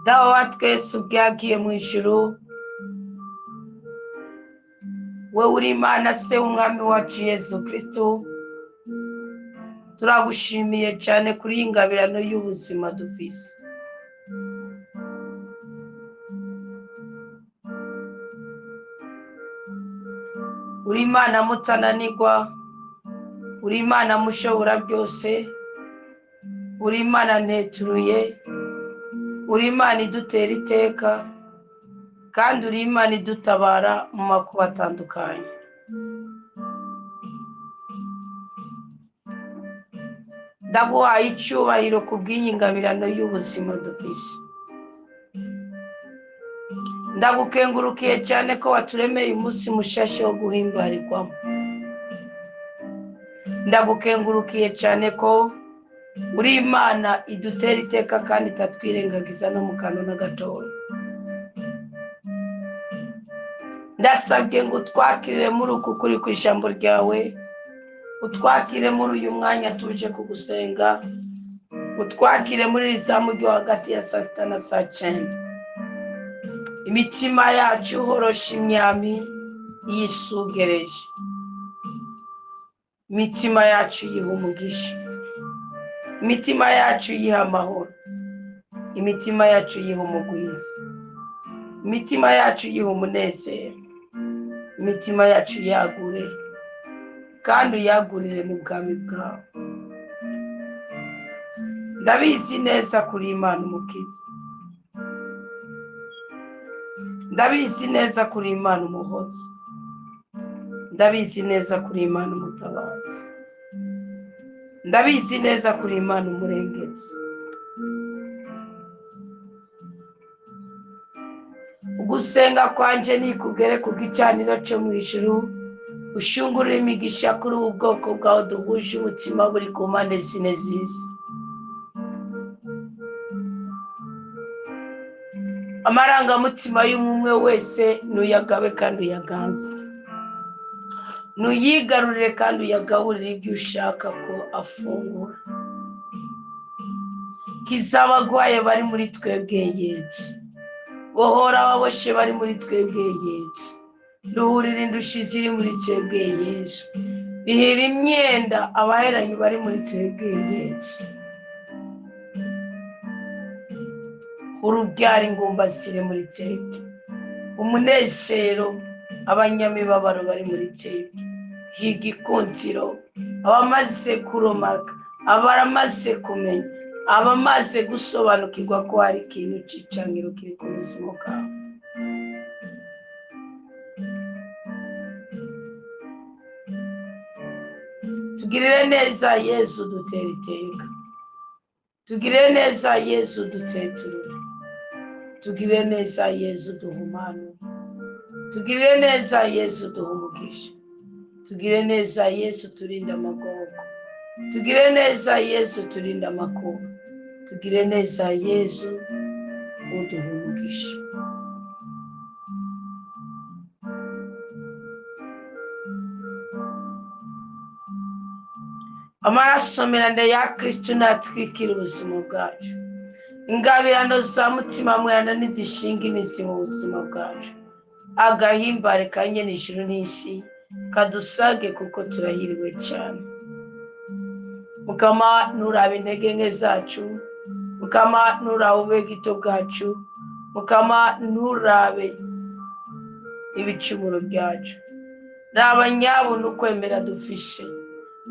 dawe wa twese ubyagiye mu ijuru, wowe uri Imana se w'umwami wacu Yesu Kristo, turagushimiye cyane kuri iyi ngabirano y'ubuzima dufise. Uri Imana mutananirwa, uri Imana mushobora byose, uri Imana nteturuye, uri Imana idutera iteka, kandi uri Imana idutabara mu makuba atandukanye. Ndaguhaye icyubahiro ku bw'iyi ngabirano y'ubuzima dufise. Ndagukengurukiye cyane ko waturemeye umunsi mushasha wo guhimbarirwamo. Ndagukengurukiye cyane ko uri Imana idutera iteka kandi itatwirengagiza no mu kanwa na gatoya. Ndasabye ngo utwakirire muri uku kuri kw'ijambo ryawe, utwakire muri uyu mwanya tuje kugusenga, utwakire muri iri zamu ryo hagati ya saa sita na saa cyenda. Imitima yacu ihorosha imyami yisugereje, imitima yacu yiha umugisha, imitima yacu yiha amahoro, imitima yacu yiha umugwiza, imitima yacu yiha umunezero, imitima yacu yagure kandi uyagurire mu bwami bwawe. Ndabizi neza kuri Imana umukiza, ndabizi neza kuri Imana umuhozi, ndabizi neza kuri Imana umutabazi, ndabizi neza kuri Imana umurengezi. Ugusenga kwanje nikugere ku gicaniro cyo mu ijuru, ushungurire imigisha kuri ubu bwoko bwawe duhuje umutima buri ku mpande zine z'isi. Amarangamutima y'umwe wese nuyagabe kandi uyaganze, nuyigarurire kandi uyagaburire ibyo ushaka ko afungura. Kiza abagwaye bari muri twebwe Yesu, bohora ababoshe bari muri twebwe Yesu, ruhurira indushi ziri muri twebwe Yesu, rihira imyenda abaheranyi bari muri twebwe Yesu, urubyara ingumba ziri muri twebwe, umunezero abanyamibabaro bari muri twebwe, higa ikundiro abamaze kuromaka, abaramaze kumenya, abamaze gusobanukirwa ko hari ikintu cicangiro kiri ku buzima bwawe. Tugirire neza Yesu dutera iteka, tugirire neza Yesu duteturure, tugirire neza Yesu duhumane, tugirire neza Yesu duha umugisha, tugirire neza Yesu turinde amagogo, tugirire neza Yesu turinde amakuba, tugirire neza Yesu uduha umugisha. Amaraso mirande ya Kristo natwikira ubuzima bwacu, ingabirano za mutima mweranda nizishinga imizi mu buzima bwacu, agahimbare ka nyene ijuru n'isi kadusage kuko turahiriwe cyane. Mukama nuraba intege nke zacu, Mukama nuraba ubegito bwacu, Mukama nurabe ibicumuro byacu. Raba nyabuna ukwemera dufishe,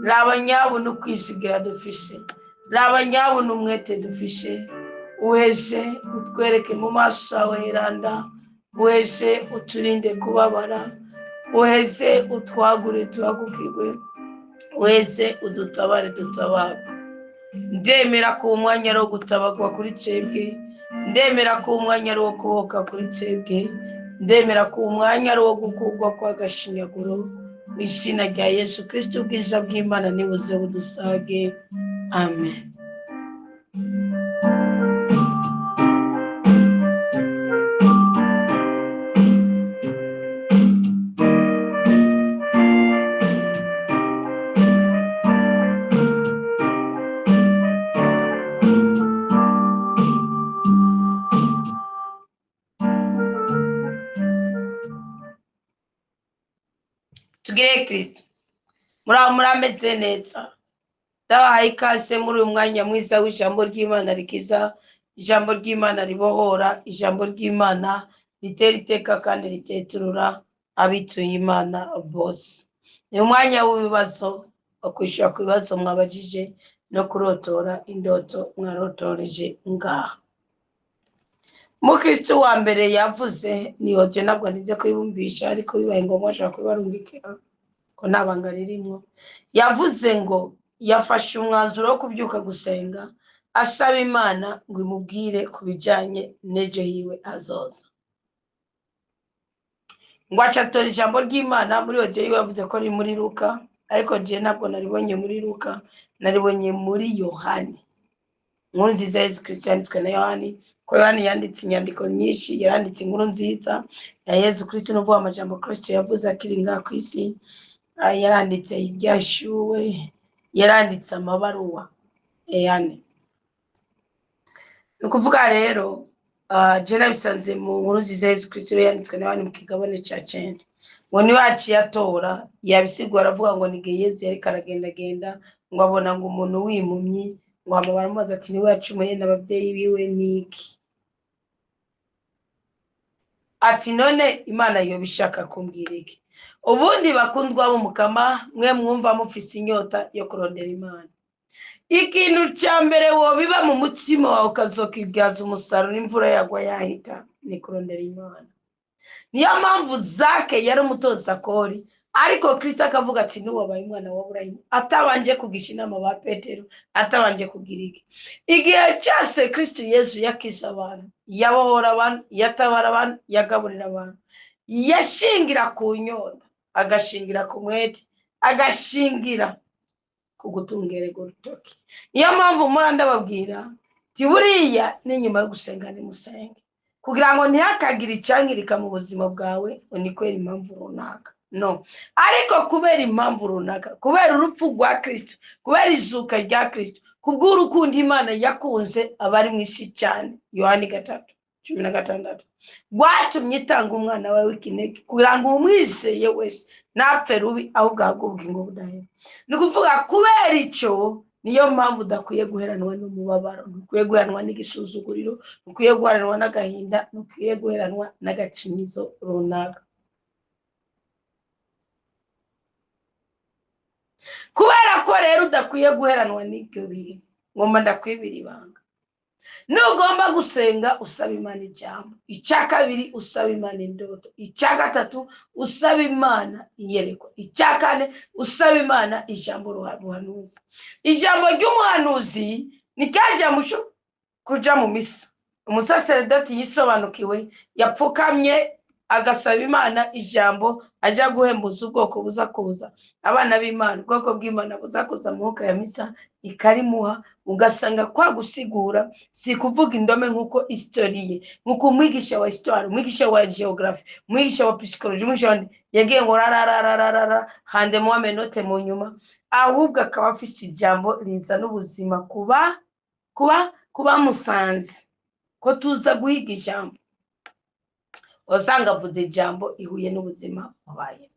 raba nyabuna ukwizigira dufishe, raba nyabuna umwete dufishe. Uweze utwereke mu maso yawe heranda, uweze uturinde kubabara, uweze utwagure tuhagukirwe, uweze udutabare dutabarwa. Ndemera ko umwanya wo gutabagwa kuri twebwe, ndemera ko umwanya wo kuboka kuri twebwe, ndemera ko umwanya wo gukurwa kw'agashinyaguro. Mu izina rya Yesu Kristo ubwiza bw'Imana nibuze budusage. Amen. tugire Kristo. Murameze neza. Ndabahaye ikaze muri uyu mwanya mwiza w'ijambo ry'Imana rikiza, ijambo ry'Imana ribohora, ijambo ry'Imana ritera iteka kandi riteturura abituye Imana bose. Ni umwanya w'ibibazo, kwishyura ku bibazo mwabajije no kurotora indoto mwarotoreje ngaha. Umukristo wa mbere yavuze, ni audio ntabwo ndize kwibumvisha, ariko bibaye ngombwa nshaka kubarungikira ko nta banga ririmo. Yavuze ngo yafashe umwanzuro wo kubyuka gusenga, asaba Imana ngo imubwire ku bijyanye n'ejo hiwe azoza. Ngo acatora ijambo ry'Imana muri audio yiwe, yavuze ko ari muri Luka, ariko je ntabwo naribonye muri Luka, naribonye muri Yohani. Inkuru nziza Yesu Kristo yanditswe na Yohani, ko Yohani yanditse inyandiko nyinshi, yaranditse inkuru nziza ya Yesu Kristo, n'uvuga amajambo Kristo yavuze akiri ngaha ku isi. Yaranditse ibyashuwe, yaranditse amabaruwa yane. Ni ukuvuga rero je nabisanze mu nkuru nziza Yesu Kristo yanditswe na Yohani mu kigabane ca 9. Ngo ni waciye atora, yabisigura aravuga ngo ni Yesu yari karagendagenda, ngo abona ngo umuntu w'impumyi, ngo baramubaza ati ni wacumuye n'abavyeyi biwe niki? Ati none Imana yo bishaka kumbwira iki? Ubundi bakundwa b'umukama, mwe mwumva mufise inyota yo kurondera Imana, ikintu cya mbere wobiba mu mutima wawe ukazokibyaza umusaruro n'imvura yagwa yahita, ni kurondera Imana. Niyo mpamvu Zake yari umutoza kori, ariko Kristo akavuga ati n'uwabaye umwana wa Aburahamu, atabanje kugisha inama ba Petero, atabanje kugira iki. Igihe cyose Kristo Yesu yakisa abantu, yabohora abantu, yatabara abantu, yagaburira abantu, yashingira ku nyota, agashingira ku mwete, agashingira ku gutungerega urutoki. Niyo mpamvu mura ndababwira ti buriya n'inyuma yo gusenga ni musenge, kugira ngo ntihakagire icankirika mu buzima bwawe ni kwera impamvu runaka, no, ariko kubera impamvu runaka, kubera urupfu rwa Kristo, kubera izuka rya Kristo, kubw'urukundo Imana yakunze abari mu isi cyane, Yohani 3:16, rwatumye itanga umwana wawe w'ikinege, kugira ngo umwizeye wese ntapfe rubi, ahubwo ahabwe ubugingo budahera. Ni ukuvuga kubera icyo, niyo mpamvu udakwiye guheranwa n'umubabaro, ntukwiye guheranwa n'igisuzuguriro, ntukwiye guheranwa n'agahinda, ntukwiye guheranwa n'agacinyizo runaka. Kubera ko rero udakwiye guheranwa n'ibyo bintu, ngomba ndakwibira ibanga. Nugomba gusenga usaba Imana ijambo, icya kabiri usaba Imana indoto, icya gatatu usaba Imana iyerekwa, icya kane usaba Imana ijambo ruhanuzi. Ijambo ry'umuhanuzi ni kajya musho kuja mu misa, umusaseredoti yisobanukiwe yapfukamye agasaba Imana ijambo, aja guhembuza ubwoko buza kuza, abana b'Imana, ubwoko bw'Imana buza kuza mu mwuka ya misa ikarimuha. Ugasanga kwa gusigura si kuvuga indome nk'uko historie, nk'uko umwigisha wa histoire, umwigisha wa geography, umwigisha wa psychology, umwigisha yagiye ngo rararararara hande mu amenote mu nyuma, ahubwo akaba afise ijambo riza n'ubuzima kuba musanze ko tuza guhiga ijambo, usanga avuze ijambo ihuye n'ubuzima wabaye.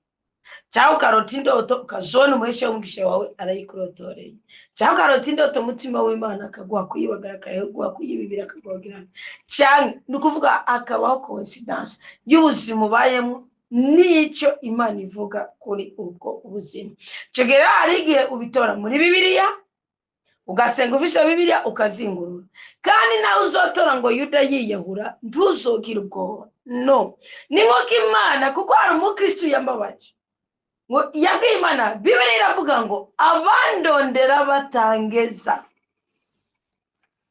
Cyangwa ukarota indoto ukazona umuhesha w'umugisha wawe arayikurotoreye, cyangwa ukarota indoto umutima w'Imana akaguha kuyibagara, akaguha kuyibibira, akaguha. Cyangwa ni ukuvuga akabaho coincidence y'ubuzima ubayemo n'icyo Imana ivuga kuri ubwo ubuzima. Icyo gihe hari igihe ubitora muri Bibiliya, ugasenga ufise Bibiliya ukazingurura, kandi nawe uzotora ngo Yuda yiyahura ntuzogire ubwoba, no. Ni nk'uko Imana, kuko hari umukristo yambabaje, ngo yabwiye Imana, Bibiliya iravuga ngo abandondera batangeza.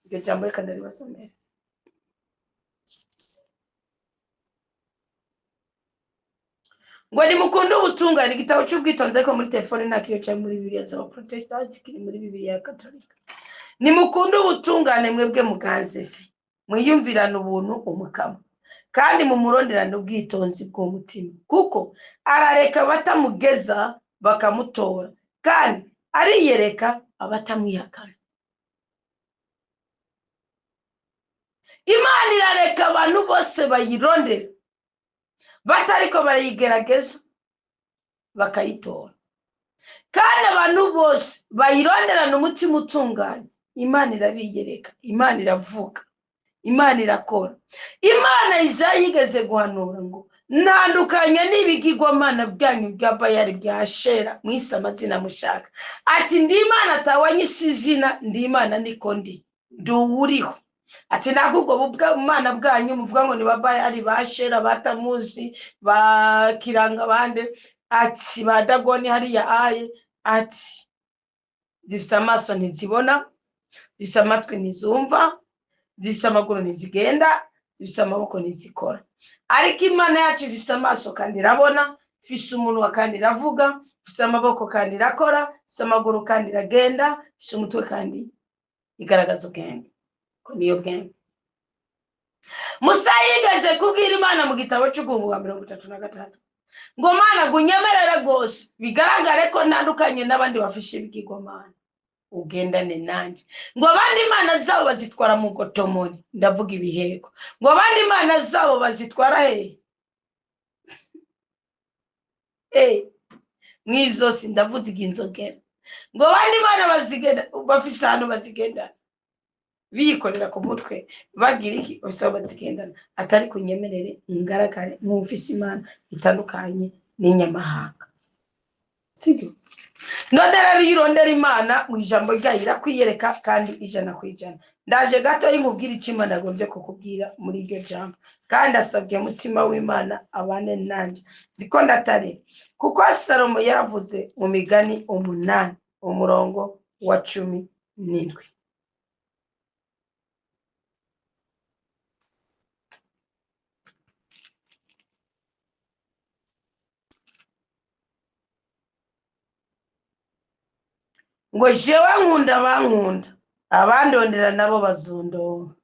Iryo jambo reka ndaribasomera. Ngo nimukunde ubutungane, igitabo cy'ubwitonzi ko muri telefone nta kiriyo cyangwa muri Bibiliya z'abaprotestanti, kiri muri Bibiliya ya Katolika. Nimukunde ubutungane mwebwe muganzese, mwiyumvirane ubuntu umukama, kandi mumuronderane ubwitonzi bw'umutima, kuko arareka batamugeza bakamutora, kandi ariyereka abatamwihakana. Imana irareka abantu bose bayirondera, batariko barayigerageza, bakayitora. Kandi abantu bose bayironderana umutima utunganye, Imana irabiyereka, Imana iravuga, Imana irakora. Imana izayigeze guhanura ngo ntandukanya n'ibigirwamana byanyu bya Bayali bya Ashera mwise amazina mushaka. Ati ndi Imana atawanyise izina, ndi Imana niko ndi uwuriho. Ati ntabwo ubwo bumana bwanyu muvuga ngo ni ba Bayali ba Ashera ba Tamuzi ba Kiranga bande, ati ba Dagoni hariya aye, ati zifite amaso ntizibona, zifite amatwi ntizumva, zifite amaguru ntizigenda, zifite amaboko ntizikora. Ariko Imana yacu ifite amaso kandi irabona, ifite umunwa kandi iravuga, ifite amaboko kandi irakora, ifite amaguru kandi iragenda, ifite umutwe kandi igaragaza ubwenge. Ko niyo bwenge. Musa yigeze kubwira Imana mu gitabo cy'Ubwungu wa 36 ngo Mana gunyemerera rwose bigaragare ko ntandukanye n'abandi bafishe ibigirwamana, ugendane nanjye. Ngo abandi Imana zabo bazitwara mu gotomoni, ndavuga ibiheko. Ngo abandi Imana zabo bazitwara mwizosi, ndavuze inzogera. Ngo abandi Imana bazigenda bafise ahantu bazigendana, biyikorera ku mutwe, bagira iki basaba bazigendana. Atari kunyemerere ngaragare nk'ufise Imana itandukanye n'inyamahanga. Sibyo? Nodera yirondera Imana mu ijambo ryayo irakwiyereka kandi ijana ku ijana. Ndaje gato yimubwira icyo Imana agombye kukubwira muri iryo jambo, kandi asabye mutima w'Imana abane nanje. Ndiko ndatare kuko Salomo yaravuze mu Migani 8 umurongo wa 17. Ngo jewe nkunda bankunda, abandondera nabo bazundonka.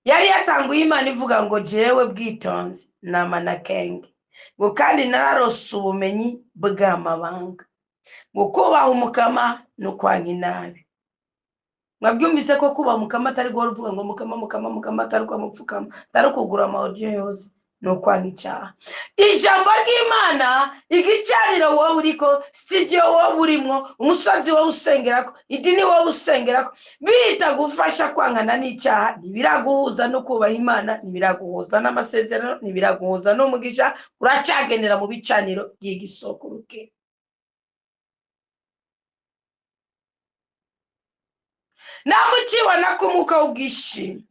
Yari yatanguye Imana ivuga ngo jewe bwitonzi nama na kenge, ngo kandi nararose ubumenyi bw'amabanga, ngo kubaha umukama no kwanka inabi. Mwabyumvise ko kubaha umukama atari guhora uvuga ngo mukama atari kwamupfukama, atari kugura amaudio yose, no kwanka icyaha. Ijambo ry'Imana igicaniro wowe uriko, studio wowe urimwo, umusazi wowe usengerako, idini wowe usengerako, bita gufasha kwankana n'icyaha, ntibiraguhuza no kubaha Imana, ntibiraguhuza n'amasezerano, ntibiraguhuza n'umugisha, uracagendera mu bicaniro by'igisokuruke. Namucibona kumuka ubwishime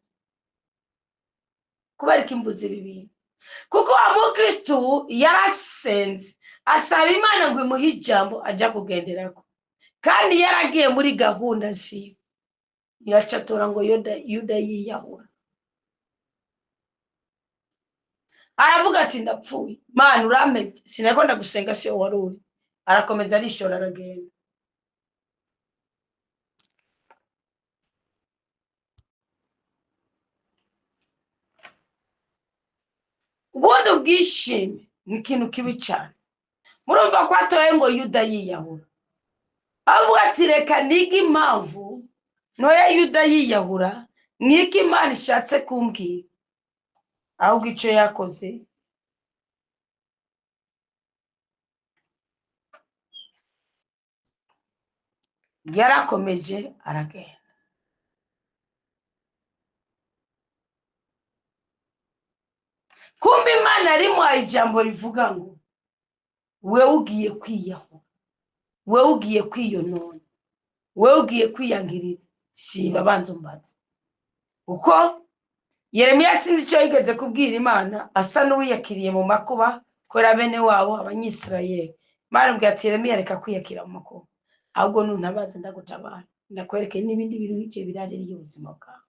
kubarika imvuzi bibiri, kuko Kristo yarasenze asaba Imana ngo imuhe ijambo ajya kugenderako, kandi yaragiye muri gahunda ziwe. Yacatora ngo Yuda yiyahura, aravuga ati ndapfuye Mana urampe, sinako ndagusenga siyo wari uri. Arakomeza arishora aragenda. Ubundi ubwishime ni ikintu kibi cyane. Murumva ko atoye ngo Yuda yiyahura, avuga ati reka nige impamvu noya Yuda yiyahura, niki Imana ishatse kumbwira. Ahubwo icyo yakoze yarakomeje aragenda. Kumbe Imana arimuhaye ijambo rivuga ngo wewe ugiye kwiyahura, wewe ugiye kwiyonona, wewe ugiye kwiyangiriza, siba banza umbaze. Uko Yeremiya sindi icyo yigeze kubwira Imana, asa n'uwiyakiriye mu makuba kora bene wabo Abanyisirayeli. Imana mbwira ati Yeremiya reka kwiyakira mu makuba, ahubwo nuntabaza ndagutabara, ndakwereke n'ibindi bintu bike biraririye ubuzima bwawe.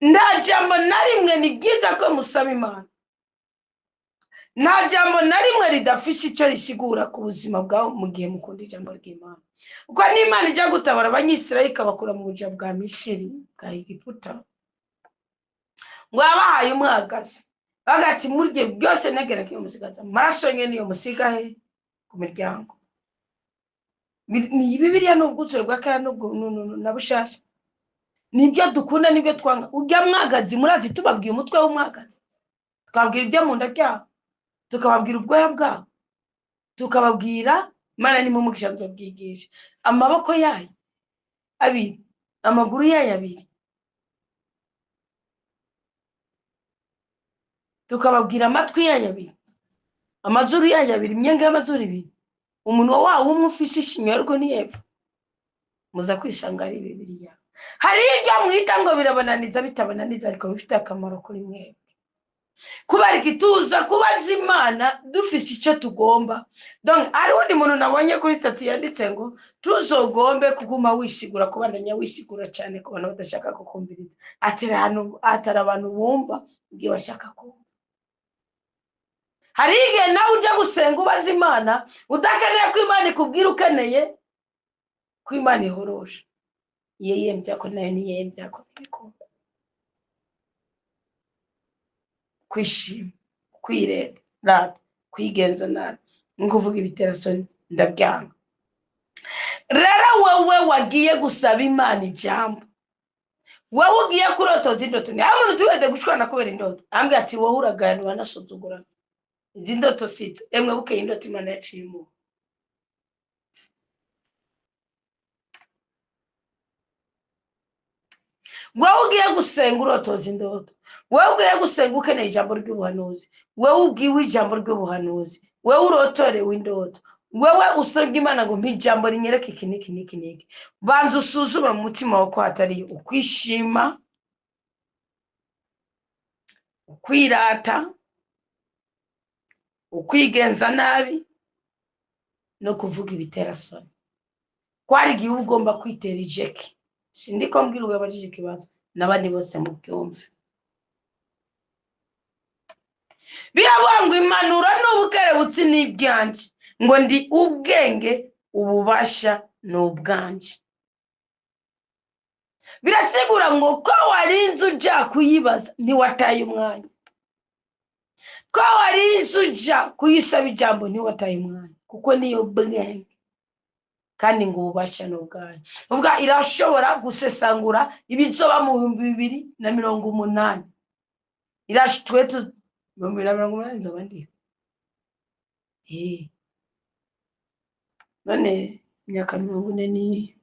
Nta jambo na rimwe ni byiza ko musaba Imana, nta jambo na rimwe ridafishe icyo risigura ku buzima bwawe mu gihe mukunda ijambo ry'Imana. Uko n'Imana ijya gutabara Abanyisirayeli ikabakura mu buja bwa Misiri bwa Egiputa, ngo yabahaye umwagazi, bagati murye byose negereke umusigaza, amaraso nyene niyo musigahe ku miryango. Ni Bibiliya n'ubwuzure bwa kera na bushasha, nibyo dukunda nibyo twanga. Ujya mwagazi murazi tubabwiye umutwe w'umwagazi, tukabwira ibyo mu nda ryabo, tukababwira ubwoya bwabo, tukababwira Imana ni mumugisha nzobwigisha amaboko yayo abiri amaguru yayo abiri tukababwira amatwi yayo abiri amazuru yayo abiri imyenga y'amazuru ibiri umunwa wawo umwe ufishe ishinyorwo n'iyepfo muza kwishanga ari Bibiliya hari ibyo mwita ngo birabananiza bitabananiza ariko bifite akamaro kuri mwebwe kubera kituza kubaza Imana dufise icyo tugomba donc ari undi muntu nabonye kuri stati yanditse ngo tuzogombe kuguma wishigura kubandanya wishigura cyane ku bantu badashaka kukumviriza atari abantu bumva ibyo bashaka kumva hari igihe nawe ujya gusenga ubaza Imana udakeneye ko Imana ikubwira ukeneye ko Imana ihorosha yeye mbyako nayo ni yeye mbyako bikunda kwishima kwireta kwigenza nabi nguvuga ibiterasoni ndabyanga rero wowe wagiye gusaba Imana ijambo wowe ugiye kurotoza indoto ni amuntu tuweze gushwana kubera indoto ambye ati wowe uraganira nasuzugurana izi ndoto sito emwe bukeye indoto Imana yacimo wowe ugiye gusenga urotoza indoto wowe ugiye gusenga ukeneye ijambo ry'ubuhanuzi wowe ubwiwe ijambo ry'ubuhanuzi wowe urotorewe indoto wowe usabye Imana ngo mpi ijambo rinyereke iki banza usuzume mu mutima wawe ko hatari ukwishima ukwirata ukwigenza nabi no kuvuga ibiterasoni kwari gihe ugomba kwitera ijeki sindiko mbwira ubabajije ikibazo nabandi bose mu byumve birabangwa impanuro n'ubukerebutsi n'ibyanje ngo ndi ubwenge ububasha n'ubwanje birasigura ngo ko warinze uja kuyibaza ntiwataye umwanya ko warinze uja kuyisaba ijambo ntiwataye umwanya kuko niyo bwenge kandi ngo ububasha n'ubwanje uvuga irashobora gusesangura ibizoba mu 2080 irashitwetu 2080 nzoba ndiho none myaka 43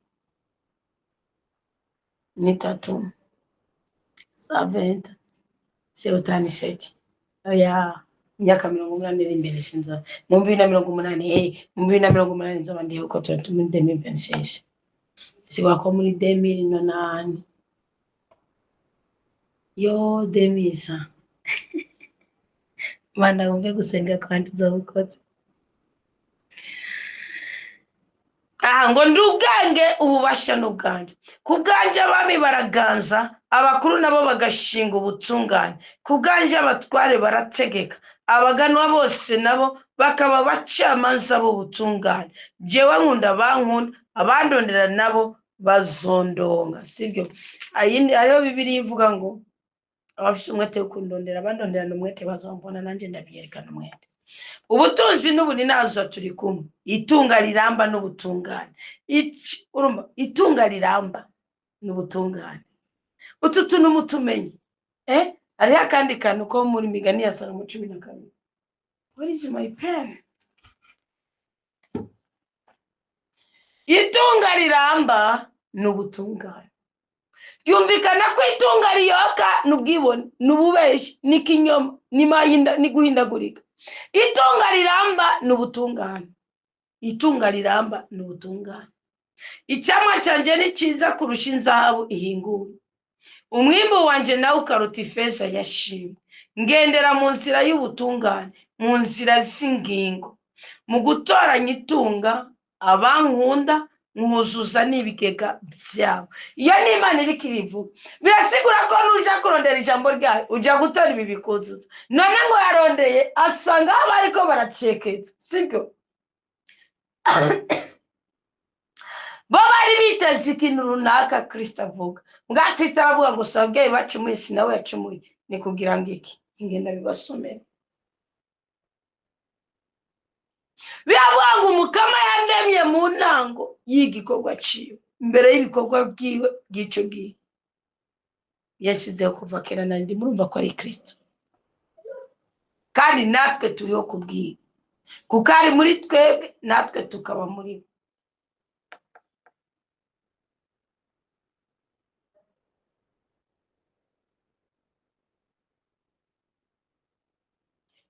70 77 oya myaka 80 iri imbere sinzo mu 2080 mu 2080 nzoba ndiho ko turi muri 2026 sigwa ko muri 2008 yo 2000 Mana ngombe gusenga kandi uzobukoze ngo ndubwange ububasha n'ubwanje kubwanje abami baraganza abakuru nabo bagashinga ubutungane kubwanje abatware barategeka abaganwa bose nabo bakaba bacamanza b'ubutungane jewe nkunda bankunda abandondera nabo bazondonga sibyo ayindi ariho Bibiliya ivuga ngo abafite umwete wo kundondera abandondera n'umwete bazombona nanje ndabiyerekana umwete ubutunzi n'ubuni nazo turi kumwe itunga riramba n'ubutungane urumva itunga riramba n'ubutungane ututu n'umutumenye ari akandi kantu ko muri migani ya Salomo 12 What is my pen? Itunga riramba n'ubutungane yumvikana ko itunga riyoka n'ubwibone n'ububeshi n'ikinyoma n'iguhindagurika itunga riramba n'ubutungane itunga riramba n'ubutungane icyamwa cyanjye ni cyiza kurusha inzahabu ihingura umwimbo wanje nawe ukaruta ifeza yashimwe ngendera mu nzira y'ubutungane mu nzira z'ingingo mu gutoranya itunga abankunda nkuzuza n'ibigega byabo iyo ni Imana iri kirivuga birasigura ko nuja kurondera ijambo ryayo uja gutora ibi bikuzuza none ngo yarondeye asanga abariko baratsekeza sibyo bo bari biteze ikintu runaka Kristo avuga mbwa Kristo aravuga ngo sababyeyi bacumuye sinawe yacumuye ni kugira ngo iki ingenda bibasomera biravuga ngo umukama yandemye mu ntango y'igikorwa ciwe imbere y'ibikorwa bwiwe bw'ico gihe yashyizeho kuva kera na ndi murumva ko ari Kristo kandi natwe turiho kubwira kuko ari muri twebwe natwe tukaba muri we.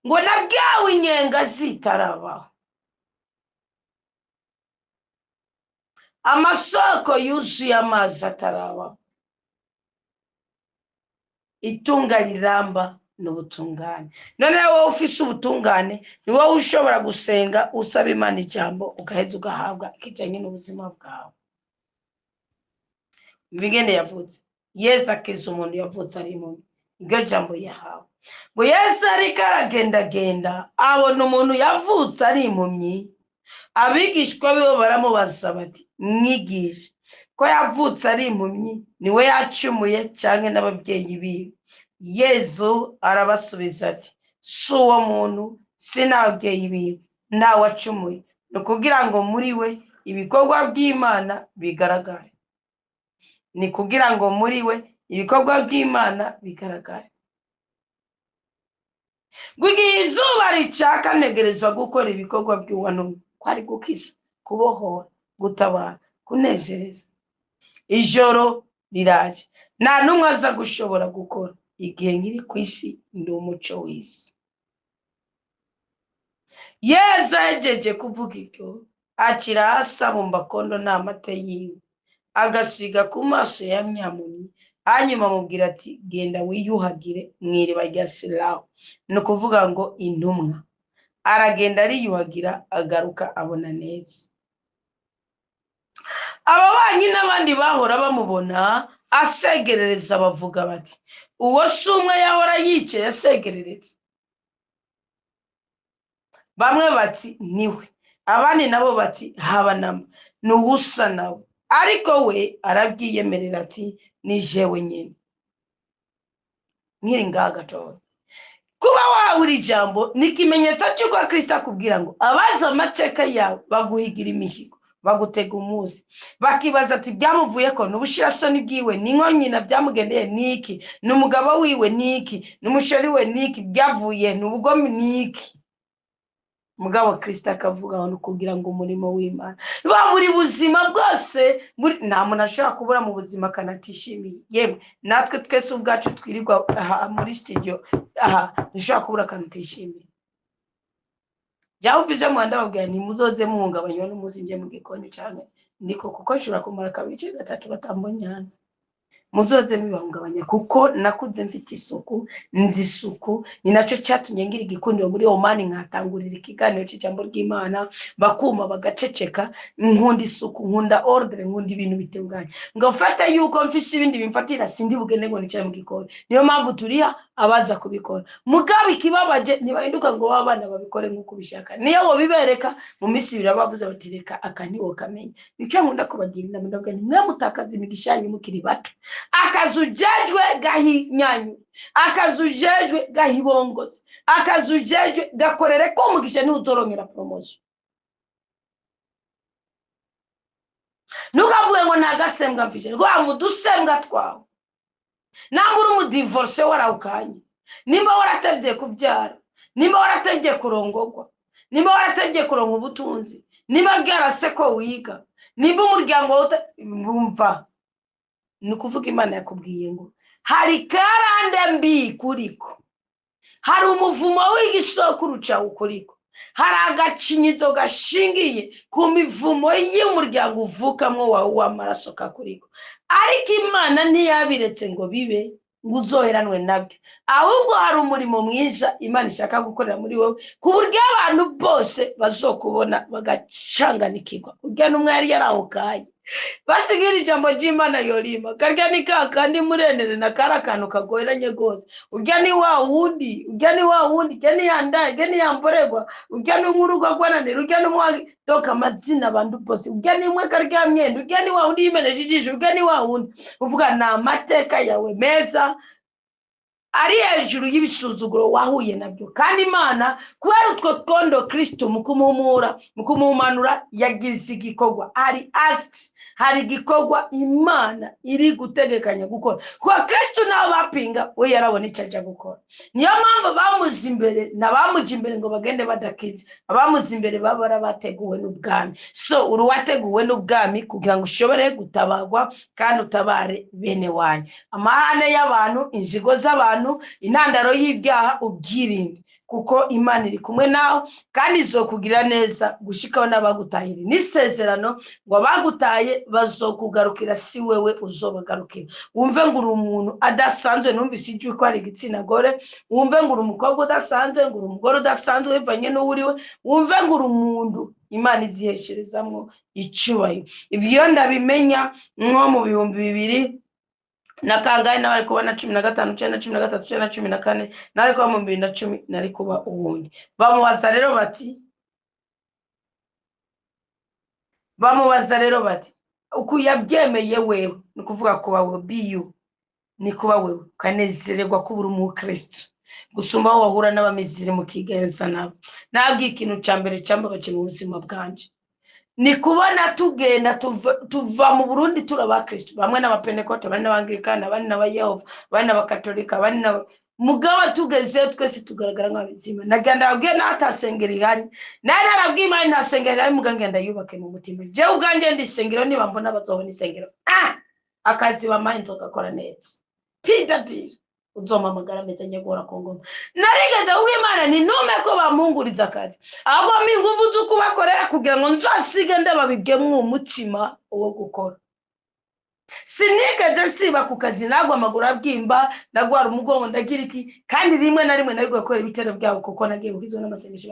ngo nabwawe inyenga zitarabaho, amasoko yuzuye amazi atarabaho, itunga riramba n'ubutungane. none wowe ufise ubutungane ni wowe ushobora gusenga usaba Imana ijambo ugaheza ugahabwa ikijanye n'ubuzima bwawe. Mvingene yavutse Yesu akiza umuntu yavutse ari impumyi, iryo jambo yahawe. ngo Yesu ariko aragendagenda abona umuntu yavutse ari impumyi, abigishwa biwe baramubaza bati mwigisha, ko yavutse ari impumyi niwe yacumuye canke n'ababyeyi biwe? Yesu arabasubiza ati si uwo muntu si n'ababyeyi biwe ntawe acumuye, ni kugira ngo muri we ibikorwa by'Imana bigaragare. ni kugira ngo muri we ibikorwa by'Imana bigaragare. ngo igihe izuba ricaka ntegerezwa gukora ibikorwa by'uwantumye, ko ari gukiza, kubohora, gutabara, kunezereza. ijoro riraje, nta n'umwe aza gushobora gukora. igihe nkiri ku isi ndi umuco w'isi. Yesu ahejeje kuvuga ibyo akira hasi abumba kondo n'amate yiwe, agasiga ku maso ya Nyampumyi, hanyuma amubwira ati genda wiyuhagire mu iriba rya Silowamu, ni ukuvuga ngo intumwa. aragenda ariyuhagira, agaruka abona neza. ababanyi n'abandi bahora bamubona asegerereza bavuga bati uwo si umwe yahora yicaye asegereretse? bamwe bati niwe, abandi nabo bati haba namba ni uwusa nawe. ariko we arabyiyemerera ati ni jewe nyine. nkiri ngaha gatoya, kuba wawe iri jambo ni ikimenyetso cy'uko Kristo akubwira ngo abazi amateka yawe baguhigira imihigo, bagutega umuzi, bakibaza ati byamuvuye ko n'ubushirasoni bwiwe n'inko nyina byamugendeye niki, n'umugabo wiwe niki, n'umushori we niki, byavuye n'ubugome niki. mugabo Kristo akavuga ngo kugira ngo umurimo w'Imana buri buzima bwose nta muntu ashobora kubura mu buzima kanatishimiye. yewe natwe twese ubwacu twirirwa muri studio dushobora kubura kanatishimiye. byawumvise mu ndababwira ni muzoze muhungabanywa n'umuzi nje mu gikoni cyane ndiko, kuko nshobora kumara kabiri gatatu batambonye hanze. muzoze mibahungabanya kuko nakuze mfite isuku, nzi isuku. ni nacyo cyatumye ngira igikundiro muri Oman, nkatangurira ikiganiro cy'ijambo ry'Imana, bakuma bagaceceka. nkunda isuku, nkunda ordre, nkunda ibintu bitunganye. ngo mfate yuko mfise ibindi bimfatira sindi bugende ngo nicaye mu gikoni. niyo mpamvu turiha abaza kubikora. mugabo ikibabaje ntibahinduka ngo abana babikore nk'uko bishaka. niyo wo bibereka mu minsi birabavuze bati reka akaniwo kamenya. nicyo nkunda kubagira inama, ndavuga nti mwe mutakaza imigisha yanyu mukiri bato. akazujejwe gahinyanyu, akazujejwe gahibongozi, akazujejwe gakorere ko umugisha ntuzorongera promotion. nukavuge ngo nagasembwa mfije ngo amudusembwa twawe. nambura umudivorce warawukanye, nimba waratebye kubyara, nimba waratebye kurongorwa, nimba waratebye kuronka ubutunzi, nimba byarase ko wiga, nimba umuryango bumva. ni ukuvuga Imana yakubwiye ngo hari karande mbi kuriko, hari umuvumo w'igisokuru cyawe ukuriko, hari agacinyizo gashingiye ku mivumo y'umuryango uvukamwo wawe w'amaraso kakuriko. ariko Imana ntiyabiretse ngo bibe ngo uzoheranwe nabyo, ahubwo hari umurimo mwiza Imana ishaka gukorera muri wowe, ku buryo abantu bose bazokubona bagacanganikirwa. urya n'umwe yari yarawukaye basigira ijambo ry'Imana yorima, karya ni kakandi murenere na kara kantu kagoheranye gose. urya ni wa wundi, urya ni wa wundi, urya ni yandaye, urya ni yamboregwa, urya ni umurugo gwananira, urya ni mwagi doka amazina abantu bose. urya ni mwe karya myenda, urya ni wa wundi yimeneje ijisho, urya ni wa wundi. uvuga na amateka yawe meza ari hejuru y'ibisuzuguro wahuye nabyo. Kandi Imana kubera utwo twondo Kristo mukumumanura yagize igikorwa, ari act, hari igikorwa Imana iri gutegekanya gukora. Kwa Kristo nabo bapinga, we yarabona icyo aja gukora. Niyo mpamvu bamuzi imbere n'abamuji imbere ngo bagende badakize. Abamuzi imbere babara bateguwe n'ubwami. So uruwateguwe n'ubwami kugira ngo ushobore gutabagwa kandi utabare bene wanyu. Amahane y'abantu, inzigo z'abantu, intandaro y'ibyaha ubyirinde, kuko Imana iri kumwe nawe kandi izokugira neza gushikaho n'abagutahira. N'isezerano ngo abagutaye bazokugarukira, si wewe uzobagarukira. Wumve ngo uri umuntu adasanzwe, numvise ijwi ko ari igitsina gore. Wumve ngo uri umukobwa udasanzwe, ngo uri umugore udasanzwe bivanye n'uwuriwe. Wumve ngo uri umuntu Imana izihesherezamo icyubahiro. Ibyo ndabimenya nko mu 2000 na kangahe nari kuba na 15 cyangwa 13 cyangwa 14 nari kuba mu 2010 nari kuba uwundi. Bamubaza rero bati uko yabyemeye wewe, ni kuvuga kuba wewe biyu, ni kuba wewe kanezererwa kubura umukristo gusumba aho wahura n'abamizire mu kigenza nabo. Nabwiye ikintu cya mbere cyambabaje mu buzima bwanje ni kubona tugenda tuva mu Burundi turabakristo, bamwe n'abapentekote, bane n'abanglikana, bane n'abayehova, bane n'abakatolika, bane na mugaba tugeze twese tugaragara nk'abizima. Nagenda abwiye natasengera ihari, nari narabwiye Imana ntasengera ihari, mugangenda yubake mu mutima. Je uganje ndisengero niba mbona bazobona isengero akazi bamaye nzoka kora neza tidadira uzoma magara meze nyegora kongoma. Narigeze ubw'Imana ni ntume ko bamunguriza akazi, ahubwo minguvu z'ukubakorera kugira ngo nzasige ndababibwemo umutima wo gukora. Sinigeze siba ku kazi nagwa amaguru abwimba, nagwara umugongo ndagira iki, kandi rimwe na rimwe nari gukora ibitero byabo kuko nagiye gukizwa n'amasengesho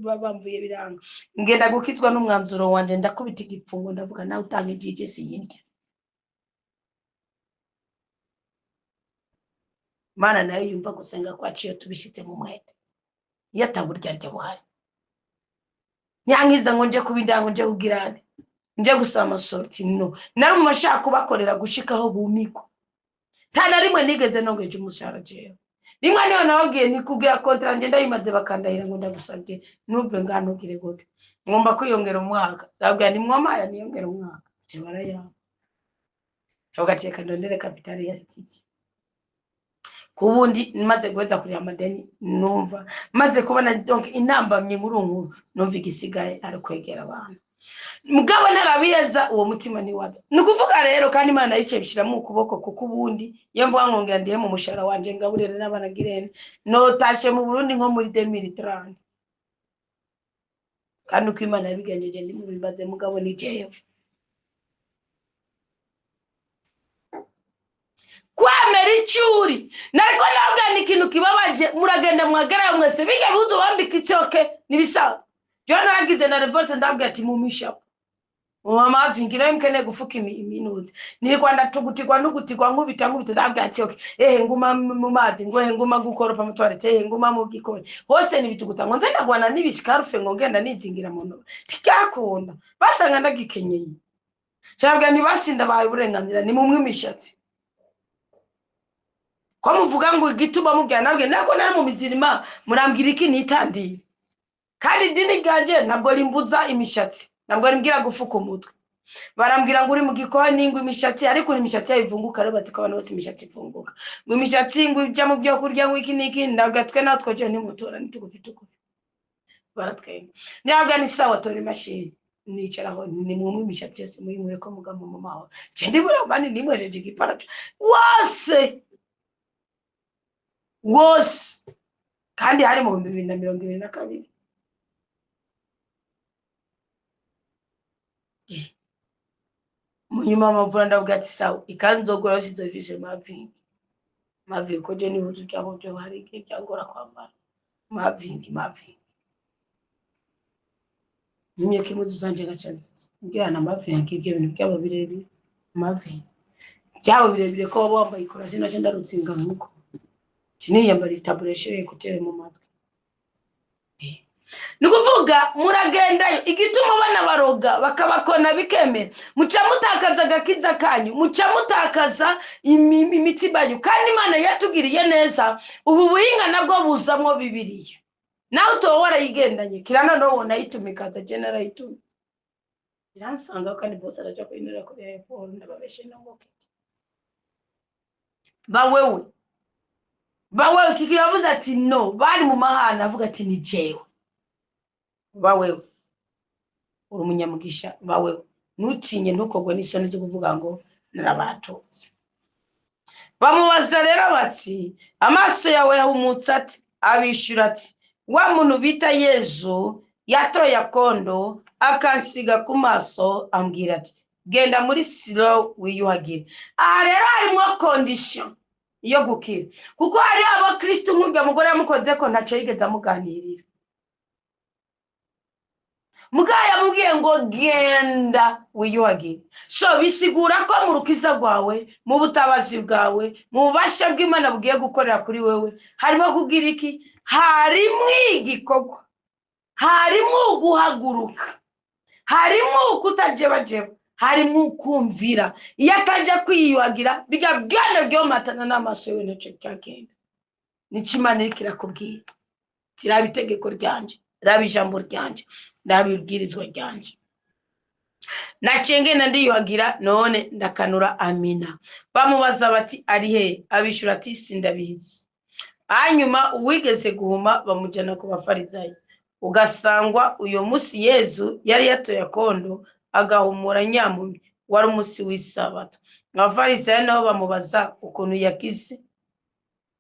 bamvuye biranga. Ngenda gukizwa n'umwanzuro wanje, ndakubita igipfungo ndavuga nawe utanga ijije siyindya. Mana nayo yumva gusenga kwacu iyo tubishite mu mwete, iyo ataburya rya buhari. Nyangiza ngo nje kubindango nje kugirane, nje gusaba amasorti no. Nari mu mashaka kubakorera gushikaho bumiko. Tana rimwe nigeze nongeje umushara jewe. Rimwe niyo nababwiye ni kugira kontra nje ndayimaze bakandahira ngo ndagusabye numve nganugire gute. Ngomba kwiyongera umwaka. Ndabwira ni mwamaya niyongera umwaka. Je baraya. Ugateka ndondere kapitali ya City. Kubundi maze gweza kuri amadeni numva maze kubona donc intambamye muri unkuru numva igisigaye ari kwegera abantu. Mugabo narabiyeza uwo mutima ni waza. Nukuvuga rero kandi Imana yice bishira mu kuboko kuko ubundi iyo mvuga ngongera ndiye mu mushara wanje ngaburere n'abana girene no tashe mu Burundi nko muri 2030. Kandi uko Imana yabigenjeje ndi mu bimbaze mugabo ni jewe. Kwamera icuri nariko nabwa ni kintu kibabaje, muragenda mwagara mwese bijya buzo bambika icyoke nibisa. Jo naragize na revolte ndabwa ati mumisha mama vingira mkene gufuka iminuzi ni kwanda tugutikwa nugutikwa nkubita ndabwa ati okay nguma mu mazi ngo nguma gukoropa mu toilette nguma mu gikoni hose nibituguta ngo nzenda gwana nibishikarufe ngo ngenda nizingira mu tikakunda basanga ndagikenyeye cyabwa nibasinda baye uburenganzira ni mu mwimishatsi. Kwa muvuga ngo igituba mubya nabwe nako nari mu mizirima murambwira iki nitandire. Kandi dini ganje nabwo rimbuza imishatsi, nabwo rimbwira gufuka umutwe. Barambwira ngo uri mu gikoni ngo imishatsi ariko imishatsi yivunguka rero batika abantu bose imishatsi ivunguka. Ngo imishatsi ngo ijya mu byo kurya ngo iki niki ndabwo twe natwo je nimutora nitugufite uko. Baratwenga. Nabwo ni sawa tori machine. Nicharaho ni mu imishatsi yose muri mureko mugamo mu maho. Je ndibura mani nimwejeje igiparato. Wose kandi hari mu 2022. Munyuma amavura ndavuga ati sawa ikanzogora sizovise mavingi ko je ni buzu cyabo byo hari iki cyangora kwambara mavingi nimye kimuzu zanje gachanze ngirana mavingi ibyo bintu byabo birebire mavingi cyabo birebire ko bambaye ikora sinaje ndarutsinga nuko chini yambari tabureshere kutere mu matwi. Nukuvuga baroga muragendayo igituma bana baroga bakabakona bikemera muca mutakaza agakiza kanyu muca mutakaza imitima yanyu kandi Imana yatugiriye neza ubu buhinga nabwo buzamwo Bibiliya nawe utoba warayigendanye kirana no nayitumikaza je narayituma iransanga kandi bose araja kwinira kuri iPhone ndababeshe ngo bawewe kikiravuze ati no bari mu mahana avuga ati ni jewe bawewe uri umunyamugisha bawewe ntutinye ntukogwe n'isoni cyo kuvuga ngo narabatutse bamubaza rero bati amaso yawe yahumutse ati abishura ati wa muntu bita Yezu yatoye akondo akansiga ku maso ambwira ati genda muri Silo wiyuhagire aha rero harimo condition iyo gukira kuko hari abakristo nk'urya mugore yamukoze ko ntaco yigeze amuganirira mugaya yamubwiye ngo genda wiyuhagire so bisigura ko mu rukiza rwawe mu butabazi bwawe mu bubasha bw'Imana bugiye gukorera kuri wewe harimo kugira iki harimo igikorwa harimo guhaguruka harimo kutajebajeba harimo kumvira iyo atajya kwiyuhagira bijya byane byo matana n'amaso yewe n'icyo cyagenda n'ikimana kirakubwira tiraba itegeko ryanje raba ijambo ryanje raba ibwirizwa ryanje nacengena ndiyuhagira none ndakanura amina bamubaza bati ari he abishura ati sindabizi hanyuma uwigeze guhuma bamujyana ku bafarizayo ugasangwa uyo musi Yezu yari yatoye akondo agahumura nyamumye wari umusi w'isabato abafarisayo nabo bamubaza ukuntu yakize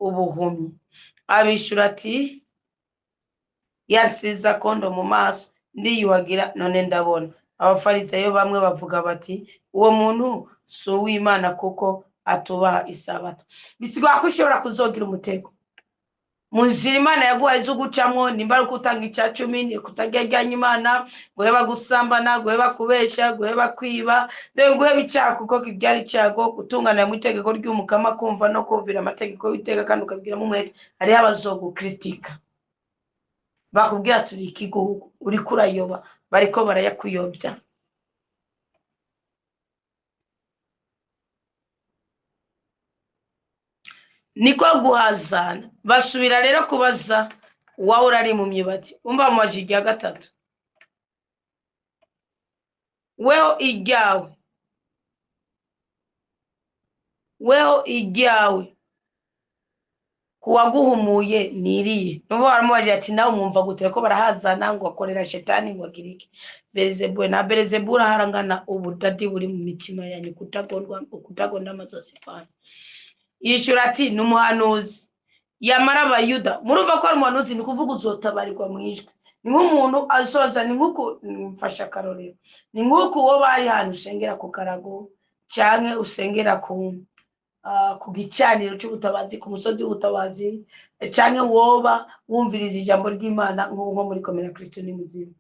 ubuhumyi abishura ati yasize akondo mu maso ndiyuhagira none ndabona abafarisayo bamwe bavuga bati uwo muntu si uw'Imana kuko atubaha isabato bisigwa ko ushobora kuzogira umutego munzira Imana yaguhaye zo gucamwo nimba ari kutanga icya 10 kutageraganya Imana guheba gusambana guheba kubesha guheba kwiba de guheba icyaha kuko kibyari icyago gutungana mu itegeko ry'umukama kumva no kumvira amategeko y'iteka kandi ukabwira mu mwete hari abazogukritika bakubwira turi ikigo uri kurayoba bariko barayakuyobya niko guhazana basubira rero kubaza wawe urari mu myibati umva mu majigi ya gatatu weho ijyawe kuwaguhumuye niriye numva baramubaje ati nawe umwumva gute ko barahazana ngo akorera shetani ngo agirike Belzebul na Belzebul harangana ubudadi buri mu mitima yanyu kutagonda amazosi pana yishura ati numuhanuzi yamara abayuda murumva ko ari umuhanuzi ni kuvuga uzotabarirwa mwijwe ni nk'umuntu azoza ni nk'uko mfasha karorero ni nk'uko uwo bari hano ushengera ku karago canke usengera ku gicaniro cy'ubutabazi ku musozi w'ubutabazi canke woba wumviriza ijambo ry'Imana nko muri komera Kristo ni muzima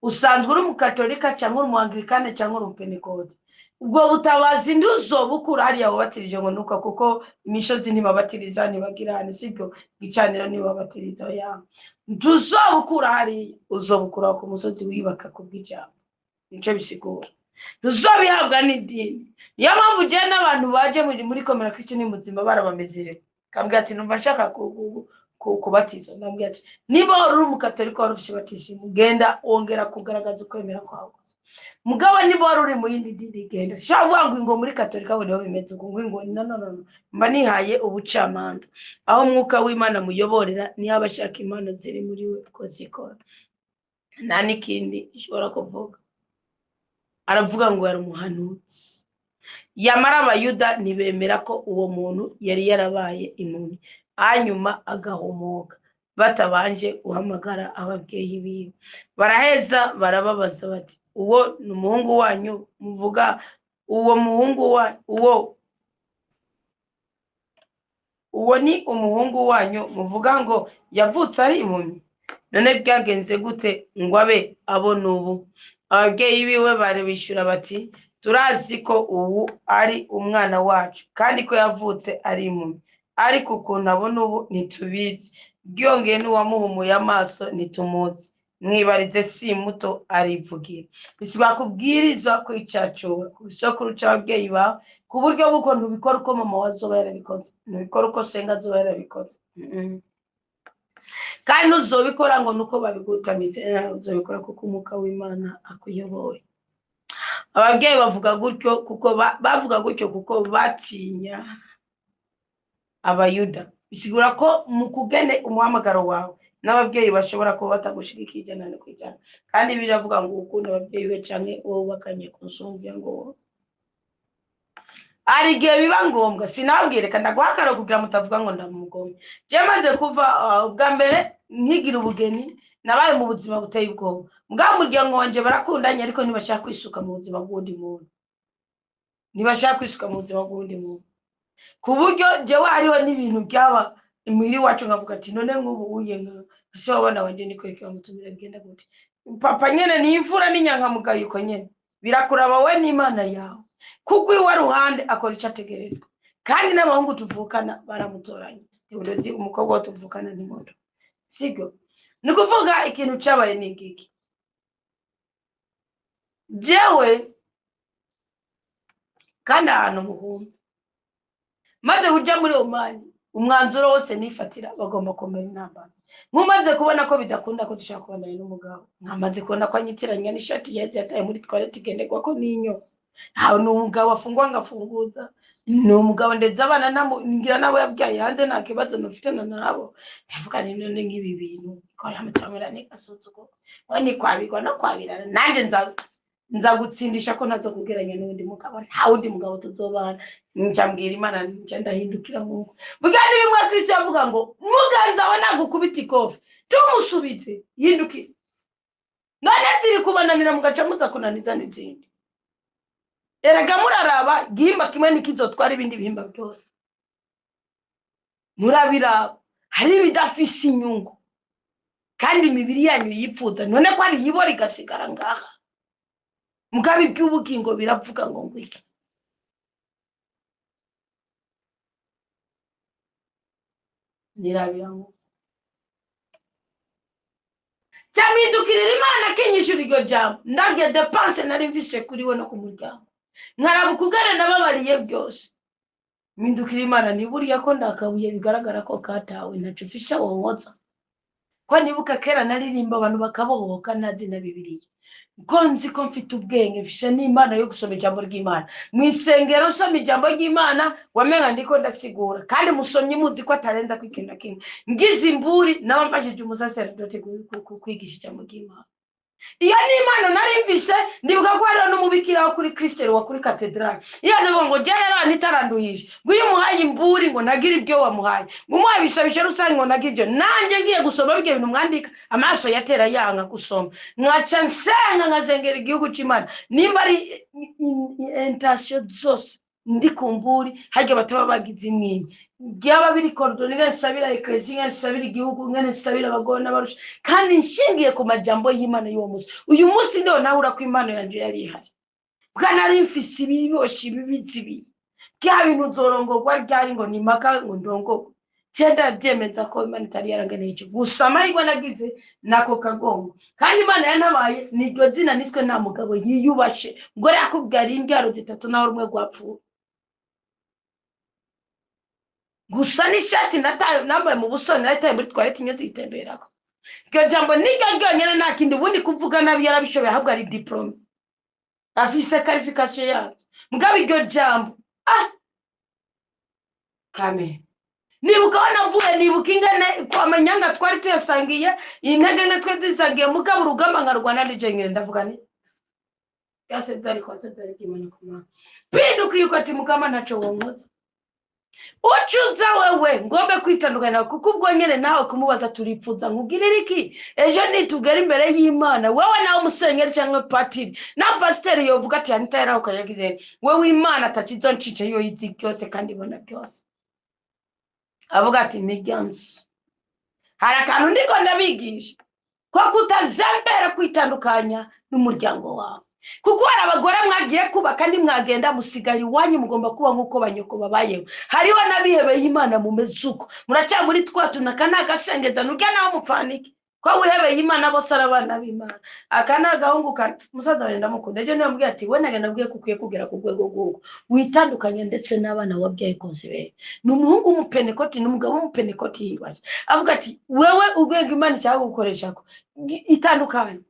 usanzwe uri mu katolika canke uri mu anglikane canke uri mu pentecote ubwo butabazi nduzobukura hariya wabatirije ngo nuka kuko imishozi ntibabatiriza ntibagirane sibyo gicaniro ntibabatiriza ya nduzobukura hariya uzobukura ku musozi wibaka kubw'ijambo nico bisigura tuzobihabwa n'idini niyo mpamvu je n'abantu baje muri komera Kristo ni muzima barabamezere kambwira ati numva nshaka kubatiza ndambwira ati niba uri mu katolika warufishe batishimwe genda ongera kugaragaza ukwemera kwawe mugabo niba wari uri mu yindi dini genda shavuga ngo muri katolika buriho bimeze ngo no mba nihaye ubucamanza aho mwuka w'Imana muyoborera ni abashaka impano ziri muri we ko zikora nta n'ikindi ishobora kuvuga aravuga ngo yari umuhanuzi yamara abayuda ntibemera ko uwo muntu yari yarabaye impumyi hanyuma agahumuka batabanje guhamagara ababyeyi biwe baraheza barababaza bati uwo ni umuhungu wanyu muvuga uwo muhungu wa uwo ni umuhungu wanyu muvuga ngo yavutse ari impumyi none byagenze gute ngo abe abona ubu ababyeyi biwe barabishura bati turazi ko ubu ari umwana wacu kandi ko yavutse ari impumyi ariko ukuntu abona ubu ntitubizi byongeye n'uwamuhumuye amaso ntitumuzi mwibarize si muto arivugira. Bisiba kubwirizwa kwicacura kubisokuru c'ababyeyi bawe ku buryo buko ntubikora uko mama wazoba yarabikoze, ntubikora uko senga azoba yarabikoze. Kandi uzobikora ngo nuko babigutamize, uzobikora kuko umwuka w'Imana akuyoboye. Ababyeyi bavuga gutyo kuko bavuga gutyo kuko batinya Abayuda. Bisigura ko mu kugene umuhamagaro wawe n'ababyeyi bashobora kuba batagushigikira ijana no kwijana, kandi biravuga ngo ukunda ababyeyi we canke wowe bakanye kunsumvya ngo ari gihe biba ngombwa. Sinabwire kandi agwakara kugira mutavuga ngo ndamugomye. Je maze kuva ubwa mbere nkigira ubugeni nabaye mu buzima buteye ubwoba. Mbwa muryango wanje barakundanye ariko ntibashaka kwisuka mu buzima bw'undi muntu, ntibashaka kwisuka mu buzima bw'undi muntu, ku buryo jewe hariho n'ibintu byaba imuhiri wacu nkavuga ati none nk'ubu uye nka ase wabana wanje ni kwereka mutumira bigenda gute. Papa nyene ni imfura n'inyankamugayo uko nyene birakuraba we n'Imana yawe, kuko iwe ruhande akora ico ategerezwa. Kandi n'abahungu tuvukana baramutoranye, uburozi umukobwa wo tuvukana ni moto, sibyo? Nikuvuga ikintu cabaye ni giki, jewe kandi ahantu muhumva maze kuja muri Omani, umwanzuro wose nifatira bagomba komera intambara. Nkumaze kubona ko bidakunda ko dushaka kubana n'umugabo, nkamaze kubona ko anyitiranya n'ishati yeze yataye muri toilette igenderwa ko ninyo, hawo n'umugabo afungwa ngafunguza, ni umugabo ndetse abana ngira nabo yabyaye hanze nta kibazo nufite nabo. Ndavuga ni none nk'ibi bintu ikora amatamira ni gasutsuko wani kwabigwa no kwabirana, nanje nzagutsindisha ko ntazo kugeranya n'undi mugabo, nta wundi mugabo tuzobana. Ncambwira Imana nje ndahindukira Mungu. Bugani bimwe Kristo yavuga ngo muganza wana gukubita ikofi tumusubitse yindukira, none ziri kubananira mugaca muza kunaniza n'izindi. Erega muraraba gihimba kimwe nikizotwara ibindi bihimba byose, murabiraba hari bidafise inyungu kandi imibiri yanyu yipfuza, none ko ari yibora igasigara ngaha. Mugabe by'ubugingo biravuga ngo ngwiki nirabira ngo cyamindukirira Imana kenyishura iryo jambo ndabye dépense nari mvise kuri we no ku muryango, nkarabukugana nababariye byose. Mindukira Imana niburiya ko ndakabuye bigaragara ko katawe ntacu ufise wonkoza, ko nibuka kera naririmba abantu bakabohoka nazi na Bibiliya, ko nzi ko mfite ubwenge mfise n'Imana yo gusoma ijambo ry'Imana. Mwisengero nsoma ijambo ry'Imana wamenga ndiko ndasigura, kandi musomye muzi ko atarenza kwikinda kimwe. Ngize imburi naba mfashije umusaseredoti kwigisha ijambo ry'Imana. Iyo ni Imana nari mvise. Ndibuka ko hariho n'umubikira wo kuri Kristero wa kuri katedrali yaje ngo je yara nitaranduhije ngo iyo muhaye imburi ngo nagira ibyo wamuhaye, ngo muhaye bisabisha rusange ngo nagira ibyo. Nanje ngiye gusoma bige bintu mwandika amaso yatera yanga gusoma, nkaca nsenga nkazengera igihugu c'Imana. Nimba ari intention zose ndi kumburi hajye bataba bagize imwini byaba biri coordonner sabira ecclesia sabira igihugu ngene sabira abagona barusha, kandi nshingiye ku majambo y'Imana y'uwo musi. Uyu musi ndio nahura ku Imana yanje yari ihari, bwana rifisi ibiboshi bibizibi bya bintu zorongorwa ryari ngo nimaka ngo ndongo cyenda byemeza ko Imana itari yarangane iki gusa amahirwe nagize nako kagongo. Kandi Imana yanabaye niryo zina niswe nta mugabo yiyubashe ngo yakubwira indaro zitatu naho rumwe gwapfuye gusa n'ishati nambaye mu busoni nataye muri toilette inyo zitemberako. Iryo jambo niryo ryonyene nta kindi ubundi kuvuga nabi yarabishoboye ahubwo ari diplome afise qualification yazo. Mugabe iryo jambo kame nibuka wanavuye nibuka ingene kwa manyanga twari tuyasangiye intege nge twe dusangiye mugabe urugamba nkarwana n'ije ngene ndavuga ni yase zari kwa zari kimwe kuma pinduka yuko ati mukama naco wonkoza ucuza wewe ngombe kwitandukana kuko ubwo nyene nawe kumubaza turipfuza nkugirira iki ejo nitugera imbere y'Imana. Wewe nawe umusenyeri cyangwa patiri na pasiteri yovuga ati Anita yarahuka yagize wewe Imana atakizo ncice yo yizi byose kandi ibona byose. Avuga ati migyansi hari akantu ndiko ndabigisha ko kutazambera kwitandukanya n'umuryango wawe, kuko hari abagore mwagiye kuba kandi mwagenda musigari wanyu mugomba kuba nkuko banyoko babayeho. Hariho nabihebeye Imana mu mezuko muraca muri twatu nakana gasengeza nurya naho mupfanike ko wihebeye Imana bose arabana b'Imana. Akana gahungu ka musaza wenda mukunda ejo niyo mbwiye ati we nabwiye kukwiye kugera ku rwego rw'uko witandukanye ndetse n'abana wabyaye konsibere. Ni umuhungu w'umupenekoti n'umugabo w'umupenekoti yibaje avuga ati wewe urwego Imana cyangwa gukoresha ko itandukanye.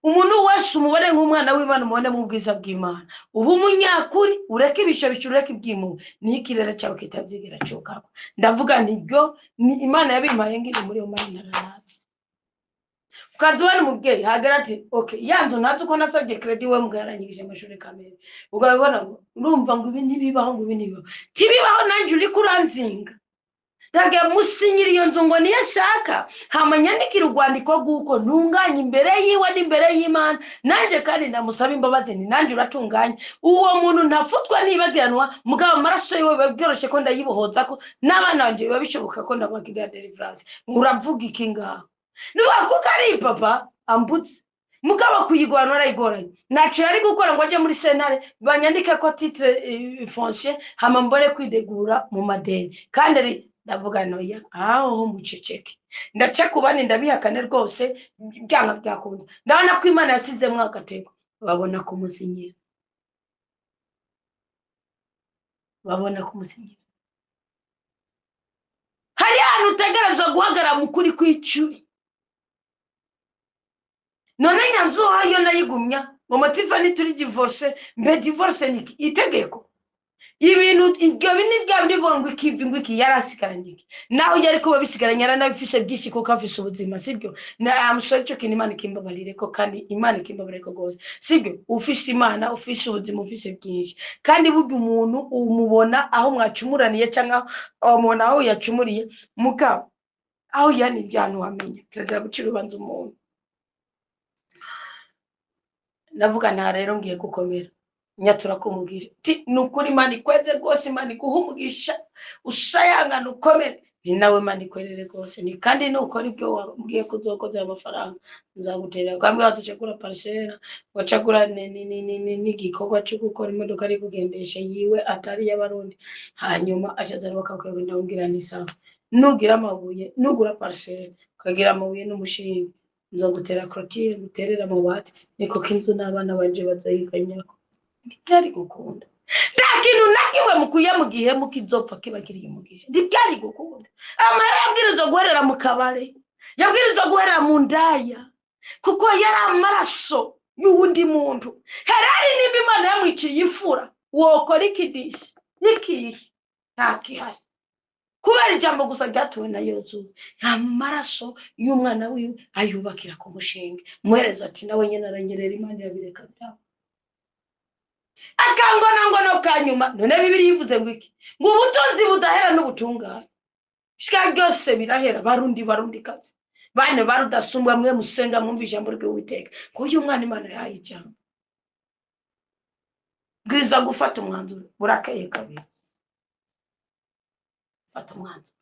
Umuntu wese umubone nk'umwana w'Imana umubone mu bwiza bw'Imana. Ubu umunyakuri ureke ibisho ureke ibyimu n'ikirere cyawe kitazigera cyokako. Ndavuga nibyo Imana yabimpaye ngiri muri yo Mana naratse. Ukazibona umubyeyi hagara ati okay yanzu natse uko nasabye credit we mugaranyirije amashuri kamere. Ugabibona ngo urumva ngo ibi ntibibaho ngo ibi ntibibaho. Tibibaho nanjye uri kuranzinga. Ndabwiye musinyira iyo nzu ngo niyo ashaka hamanyandikira urwandiko rw'uko ntunganye imbere yiwe n'imbere y'Imana nanjye kandi ndamusaba imbabazi ni nanjye uratunganye. Uwo muntu ntafutwa nibagiranwa mugabo amaraso yiwe babyoroshe ko ndayibohoza ko n'abana banje biba bishoboka ko ndabagirira deliverance. Uravuga iki ngaho? Nuba kuko ari papa ambutse mugabo kuyigwana arayigoranye naco yari gukora ngo aje muri senare banyandika ko titre foncier hama mbore kwidegura mu madeni kandi ari ndavuga noya aho muceceke ndaca kubani ndabihakane rwose byanga byakunda ndabona ko Imana yasize mwagatego babona kumusinyira hari ahantu utegerezwa guhagara mu kuri kw'icuri. None nyanzo hayo nayigumya mu Matifani turi divorce mbe divorce ni itegeko ibintu ibyo bini bya ndivuga ngo ikivi ngo iki yarasikaranye naho yari kuba bisigaranye aranabifishe byinshi kuko afishe ubuzima sibyo na amusore cyo Imana ikimbabarire ko kandi Imana ikimbabarire ko gose sibyo ufishe Imana ufishe ubuzima ufishe byinshi kandi burya umuntu umubona aho mwacumuraniye cyangwa umuntu aho yacumuriye muka aho yani byantu wamenya kirazira gucira ubanza umuntu. Navuga nta rero ngiye gukomera nyatura kumugisha ti nukuri Imana ikweze rwose Imana iguhumugisha ushayanga nukomere ni nawe Imana ikwerere rwose ni kandi nukora ibyo wabwiye kuzokoza amafaranga nzaguterera kwambwa tucekura parcelle wacakura n'igikorwa cyo gukora imodoka ari kugendesha yiwe atari y'abarundi hanyuma acaza bakakwe ndabwira ni sawa nugira amabuye nugura parcelle kagira amabuye n'umushinga nzogutera crotire guterera mu bati niko kinzu n'abana banje bazayikanyako ndibyari gukunda ndakintu nakimwe mukuye mu gihe mukizopfa kibakiriye umugisha ndibyari gukunda amara yabwirizo guherera mu kabare yabwirizo guherera mu ndaya kuko yari amaraso y'uwundi muntu herari nimba Imana yamwiciye ifura wokora ikidishi ikihe ntakihari kubera ijambo gusa ryatuwe na Yozuwe amaraso y'umwana wiwe ayubakira ku mushinga muhereza ati nawe nyene arangerera Imana irabireka byawe akangona ngono kanyuma none Bibiri yivuze ngo iki ngo ubutunzi budahera n'ubutungane shika byose birahera barundi kazi bane barudasumbwa mwe musenga mwumva ijambo ry'Uwiteka ko uyu mwana Imana yayijambo ngiriza gufata umwanzuro burakeye kabiri fata umwanzuro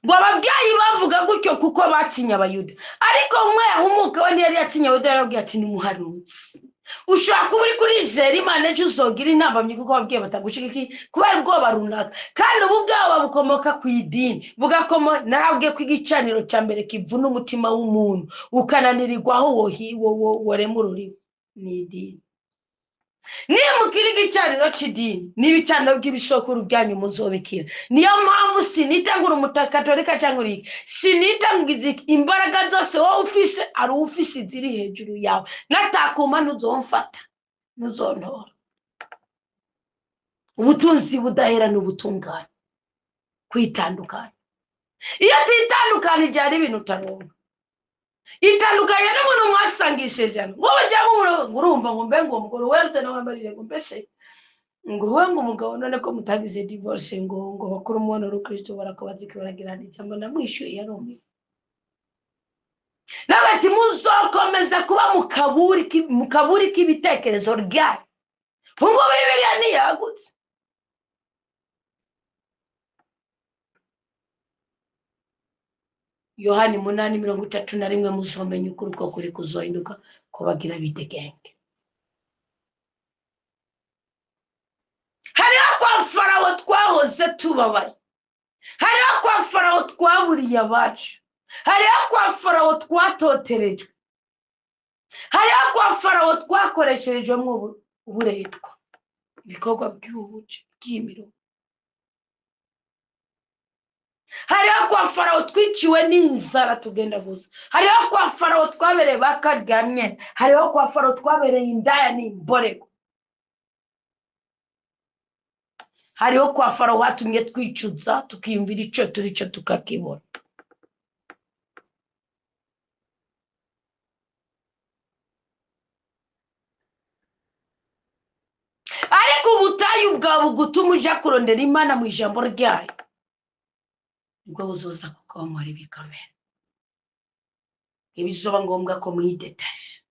ngo ababyayi bavuga gutyo kuko batinya Abayuda ariko umwe yahumuka we yari yatinya Abayuda yarabwiye ati ni muhanuzi ushaka uri kuri jeri Imana ejo uzogira intambamye kuko babwiye batagushigiki kubera ubwoba runaka kandi ubu bwabo bukomoka ku idini bugakomo narabwiye ko igicaniro cya mbere kivuna umutima w'umuntu ukananirirwaho woremururi ni idini niyo mukiri gicaniro cy'idini n'ibicaniro by'ibishokuru byanyu muzobikira niyo mpamvu sinitangura umutakatolika cyangwa uri sinitangiza imbaraga zose wowe ufise ari ufise ziri hejuru yawe natakuma ntuzomfata ntuzontora ubutunzi budahera n'ubutungane kwitandukanya iyo titandukanije ari ibintu utaronka itandukanye n'umuntu mwasangishije wowe cyangwa urumva ngo mbe ngo umugore werutse nawe mbarije ngo mbese ngo we ngo umugabo none ko mutagize divorce ngo bakora umubonano w'Ukristo barakabazika baragirana cyangwa namwishyuye yaromye nabati muzokomeza kuba mu kaburi k'ibitekerezo ryari ngo Bibiliya niyagutse Yohani 8:31 musomenya ukuri ko kuri kuzohinduka kubagira bidegenge hariho kwa Farawo twahoze tubabaye hariho kwa Farawo twaburiye abacu, hariho kwa Farawo twatoterejwe, hariho kwa Farawo twakoresherejwemo uburetwa, ibikorwa by'ubuje bw'imiro. Hariho kwa Farawo twiciwe n'inzara tugenda gusa, hariho kwa Farawo twabereye bakaryamye, hariho kwa Farawo twabereye indaya n'imborego, hariho kwa Farawo hatumye twicuza tukiyumvira icyo turi cyo tukakibona. Ariko ubutayu bwawe bugutuma uja kurondera Imana mu ijambo ryayo, nibwo buzoza kukomora ibikomere. Ibizoba ngombwa ko mwidetaje.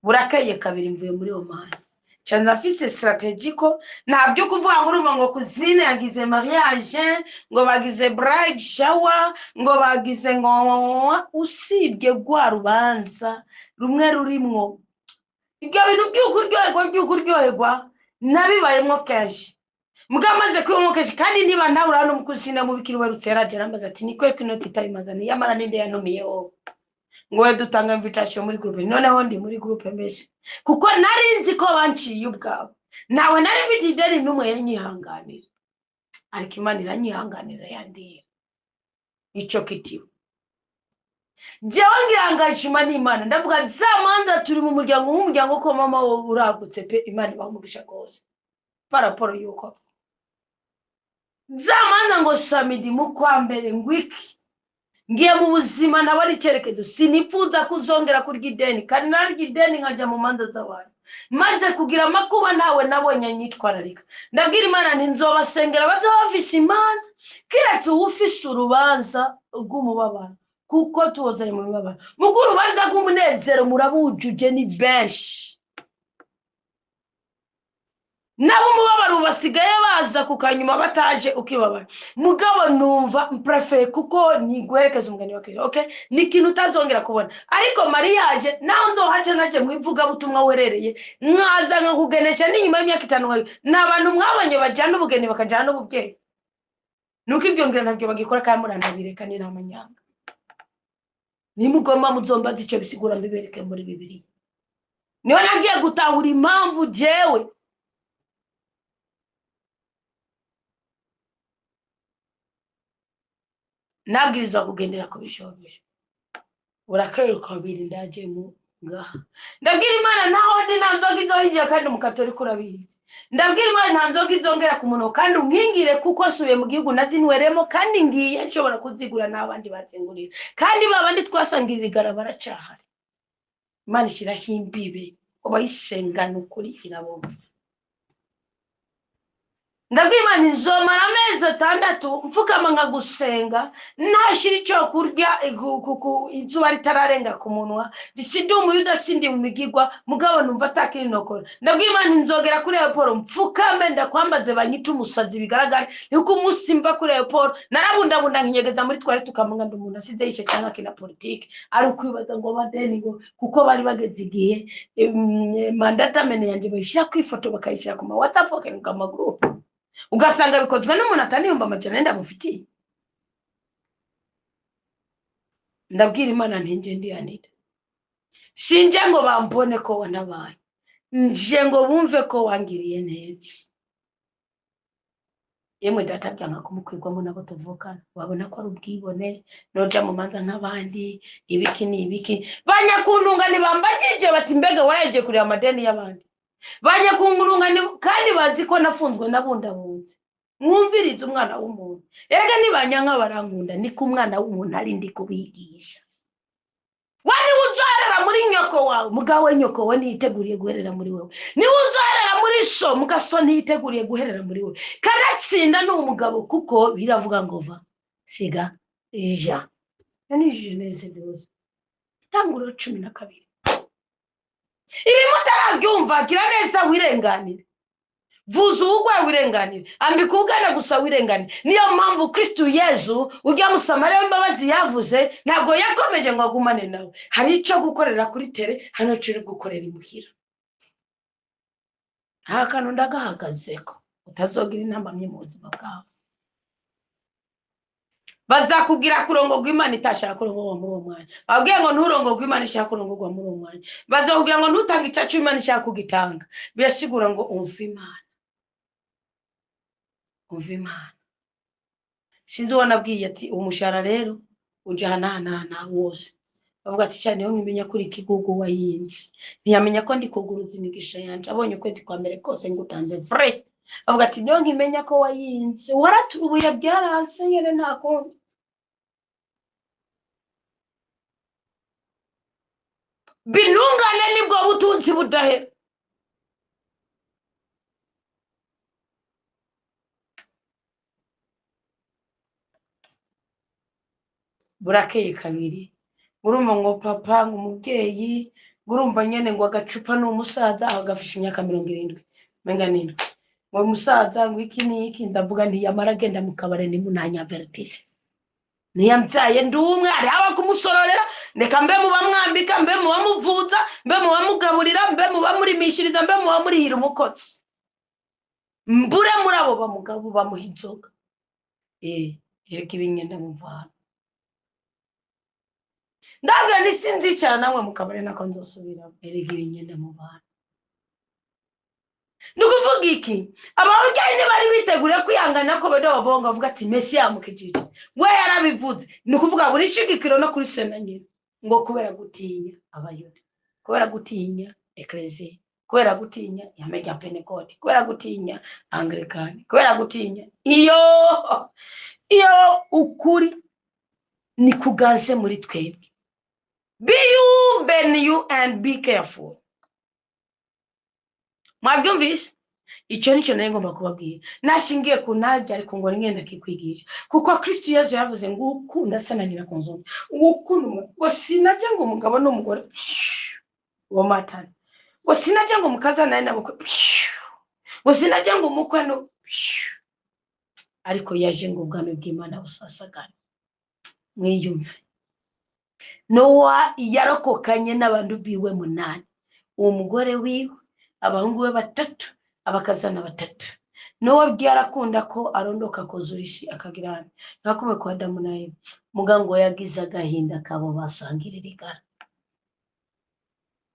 Burakeye kabiri mvuye muri Oman, canza afise strategiko, ntabyo kuvuga ngo kuzine yagize mariage, ngo bagize bride shower, ngo bagize ngo usibye gwa rubanza rumwe rurimwo ibyo bintu by'ukuryoherwa nabibayemo kenshi. Mugamaze kwiyemo kenshi kandi niba ntawura no mukuzina mu bikiri werutsera je nambaza ati ni kwe kwinoti itayimazana yamara ninde yanumiyeho ngo we dutanga invitation muri groupe, noneho ndi muri groupe mbese kuko narinzi ko banciye ubwabo, nawe nari mfite ideni n'umwe yanyihanganira, ariko Imana iranyihanganira yandiye icyo kitiwe. Jewe ngirangajima n'Imana, ndavuga zamanza turi mu muryango ko mama wo uragutse pe, Imana bamugisha gose paraporo yuko zamanza ngo samedi mu kwa mbere ngwiki ngiye mu buzima nabari cyerekezo, sinipfuza kuzongera kurya ideni kandi narya ideni nkajya mu manza z'abantu, maze kugira makuba nawe nabonye nyitwararika. Ndabwira Imana nti nzobasengera bazofise imanza kiretse ufise urubanza rw'umubabaro, kuko tuwozaye mu mibabaro. Mukuru urubanza rw'umunezero murabujuje ni benshi, nabo umubabaro basigaye baza kukanyuma bataje ukibabara. Mugabo numva mprefere kuko niguherekeza umugani wa Kristo, okay, ni kintu utazongera kubona. Ariko mariage naho nzohaje naje mwivuga butumwa werereye, mwaza nkakugenesha n'inyuma y'imyaka 5 n'abantu mwabanye bajana ubugeni bakajana n'ububyeyi, nuko ibyo ngira ntabyo bagikora kandi murandabireka ni namanyanga. Nimugomba muzombaza icyo bisigura mbibereke muri Bibiliya. Niyo nagiye gutahura impamvu jewe nabwirizwa kugendera ku bishobisho. Burakeye kabiri ndaje mu ngaha, ndabwira Imana naho ndi nanzoga izohijya kandi umukatolika urabizi, ndabwira Imana ntanzoga izongera ku muntu kandi unkingire kuko nsubiye mu gihugu nazinweremo kandi ngiye nshobora kuzigura n'abandi bazengurira kandi babandi twasangirira igara baracahari. Imana ishiraho imbibe ubayishengana ukuri irabumva. Ndabwira Imana nzomara amezi 6 mfukama nkagusenga ntashira icyo kurya izuba ritararenga ku munwa, bisindi umuyuda sindi mu migigwa, mugabo numva atakiri nokora. Ndabwira Imana nzogera kuri airport mfukame ndakwambaze banyita umusazi bigaragara yuko umusimva kuri airport narabundabunda nkinyegeza muri twari tukamunga ndumuntu asize yishe cyangwa kina politique ari ukwibaza ngo badeni ngo kuko bari bageze igihe mandata mene yanje bayishira kwifoto bakayishira ku ma WhatsApp bakanyuka mu group, ugasanga bikozwe n'umuntu ataniyumva amajana ndamufitiye. Ndabwira Imana ntinje ndi Anita, sinje ngo bambone ko wanabaye, nje ngo bumve ko wangiriye neza. Yemwe data byanga kumukwirwamo nabo tuvukana, wabona ko ari ubwibone noja mu manza nk'abandi ibiki banyakundunga nibambagije bati mbega waraje kuri amadeni y'abandi, banyakungurunga kandi bazi ko nafunzwe nabundabunze. Mwumvirize umwana w'umuntu, erega nibanyanka barankunda ni ku mwana w'umuntu ari ndi kubigisha. Wani uzarara muri nyoko wawe, mugawe nyoko we niteguriye guherera muri wewe, ni uzarara muri so mugaso niteguriye guherera muri wewe. Karatsinda n'umugabo kuko biravuga ngo va siga ja, yani Genese 12 Tanguro 12. Ibi mutarabyumva kira neza wirenganire, vuza ubugwe wirenganire, ambikugana gusa wirenganire. Niyo mpamvu Kristo Yesu ujya musamariya w'imbabazi yavuze ntabwo yakomeje ngo agumane nawe, hari icyo gukorera kuri tere hano cyo gukorera imuhira. Hakano ndagahagazeko utazogira intambamye mu buzima bwawe. bazakubwira kurongo gw'Imana itashaka kurongorwa muri uwo mwanya. Babwiye ngo nturongo gw'Imana ishaka kurongorwa muri uwo mwanya. Bazakubwira ngo ntutanga icyacu Imana ishaka kugitanga. Birasigura ngo umva Imana. Umva Imana. Sinzi wanabwiye ati umushara rero ujana wose. Bavuga ati cyane yo nkimenya kuri kigugu wayinzi. Ntiyamenya ko ndi kuguruza imigisha yanje. Abonye kwezi kwa mbere kose ngutanze vrai. Bavuga ati niyo nkimenya ko wayinzi. Waraturubuye byarase nyene nta kundi. Binungane nibwo butunzi budahera. Burakeye kabiri. Urumva ngo papa ngo umubyeyi, urumva nyene ngo agacupa n'umusaza agafisha imyaka 70. Menga nino. Ngo musaza ngo iki niki ndavuga nti yamara genda mu kabare ni munanya vertise. Niyamtaye ndumwe ari aba kumusororera ndeka mbe mu bamwambika mbe mu bamuvuza mbe mu bamugaburira mbe mu bamurimishiriza mbe mu bamurihira umukotsi. Mbure muri abo bamugabo bamuhizoga. Ereka ibinyenda muvana. Ndabwo nisinzi cyane namwe mukabare nako nzosubira erega ibinyenda muvana. Nukuvuga iki ababyeyi ne bari bitegura kwihangana ko bedo babonga avuga ati Messi yamukijije we yarabivuze nukuvuga buri shigikiro no kuri sena nyine ngo kubera gutinya abayuda, kubera gutinya ecclesia, kubera gutinya ya mega Pentecost, kubera gutinya Anglican, kubera gutinya iyo ukuri ni kuganse muri twebwe. Be you, ben you, and be careful. Mwabyumvise? Icyo nicyo nari ngomba kubabwira. Nashingiye ku nabyo ariko ngo ngenda kikwigisha. Kuko Kristo Yesu yavuze ngo ukunda sananira konzonga. Ukunda ngo sinajya ngo umugabo n'umugore wo matana. Ngo sinajya ngo mukazana nabo ngo sinajya ngo umukwe no ariko yaje ngo ubwami bw'Imana busasagana. Mwiyumve. Nowa yarokokanye n'abantu biwe 8. Uwo mugore wiwe abahungu be 3 abakazana 3. Nowa byarakunda ko arondoka kozurishi akagirana ngakume kwa Adamu na Eva. Mugango yagize agahinda kabo basangiririgana.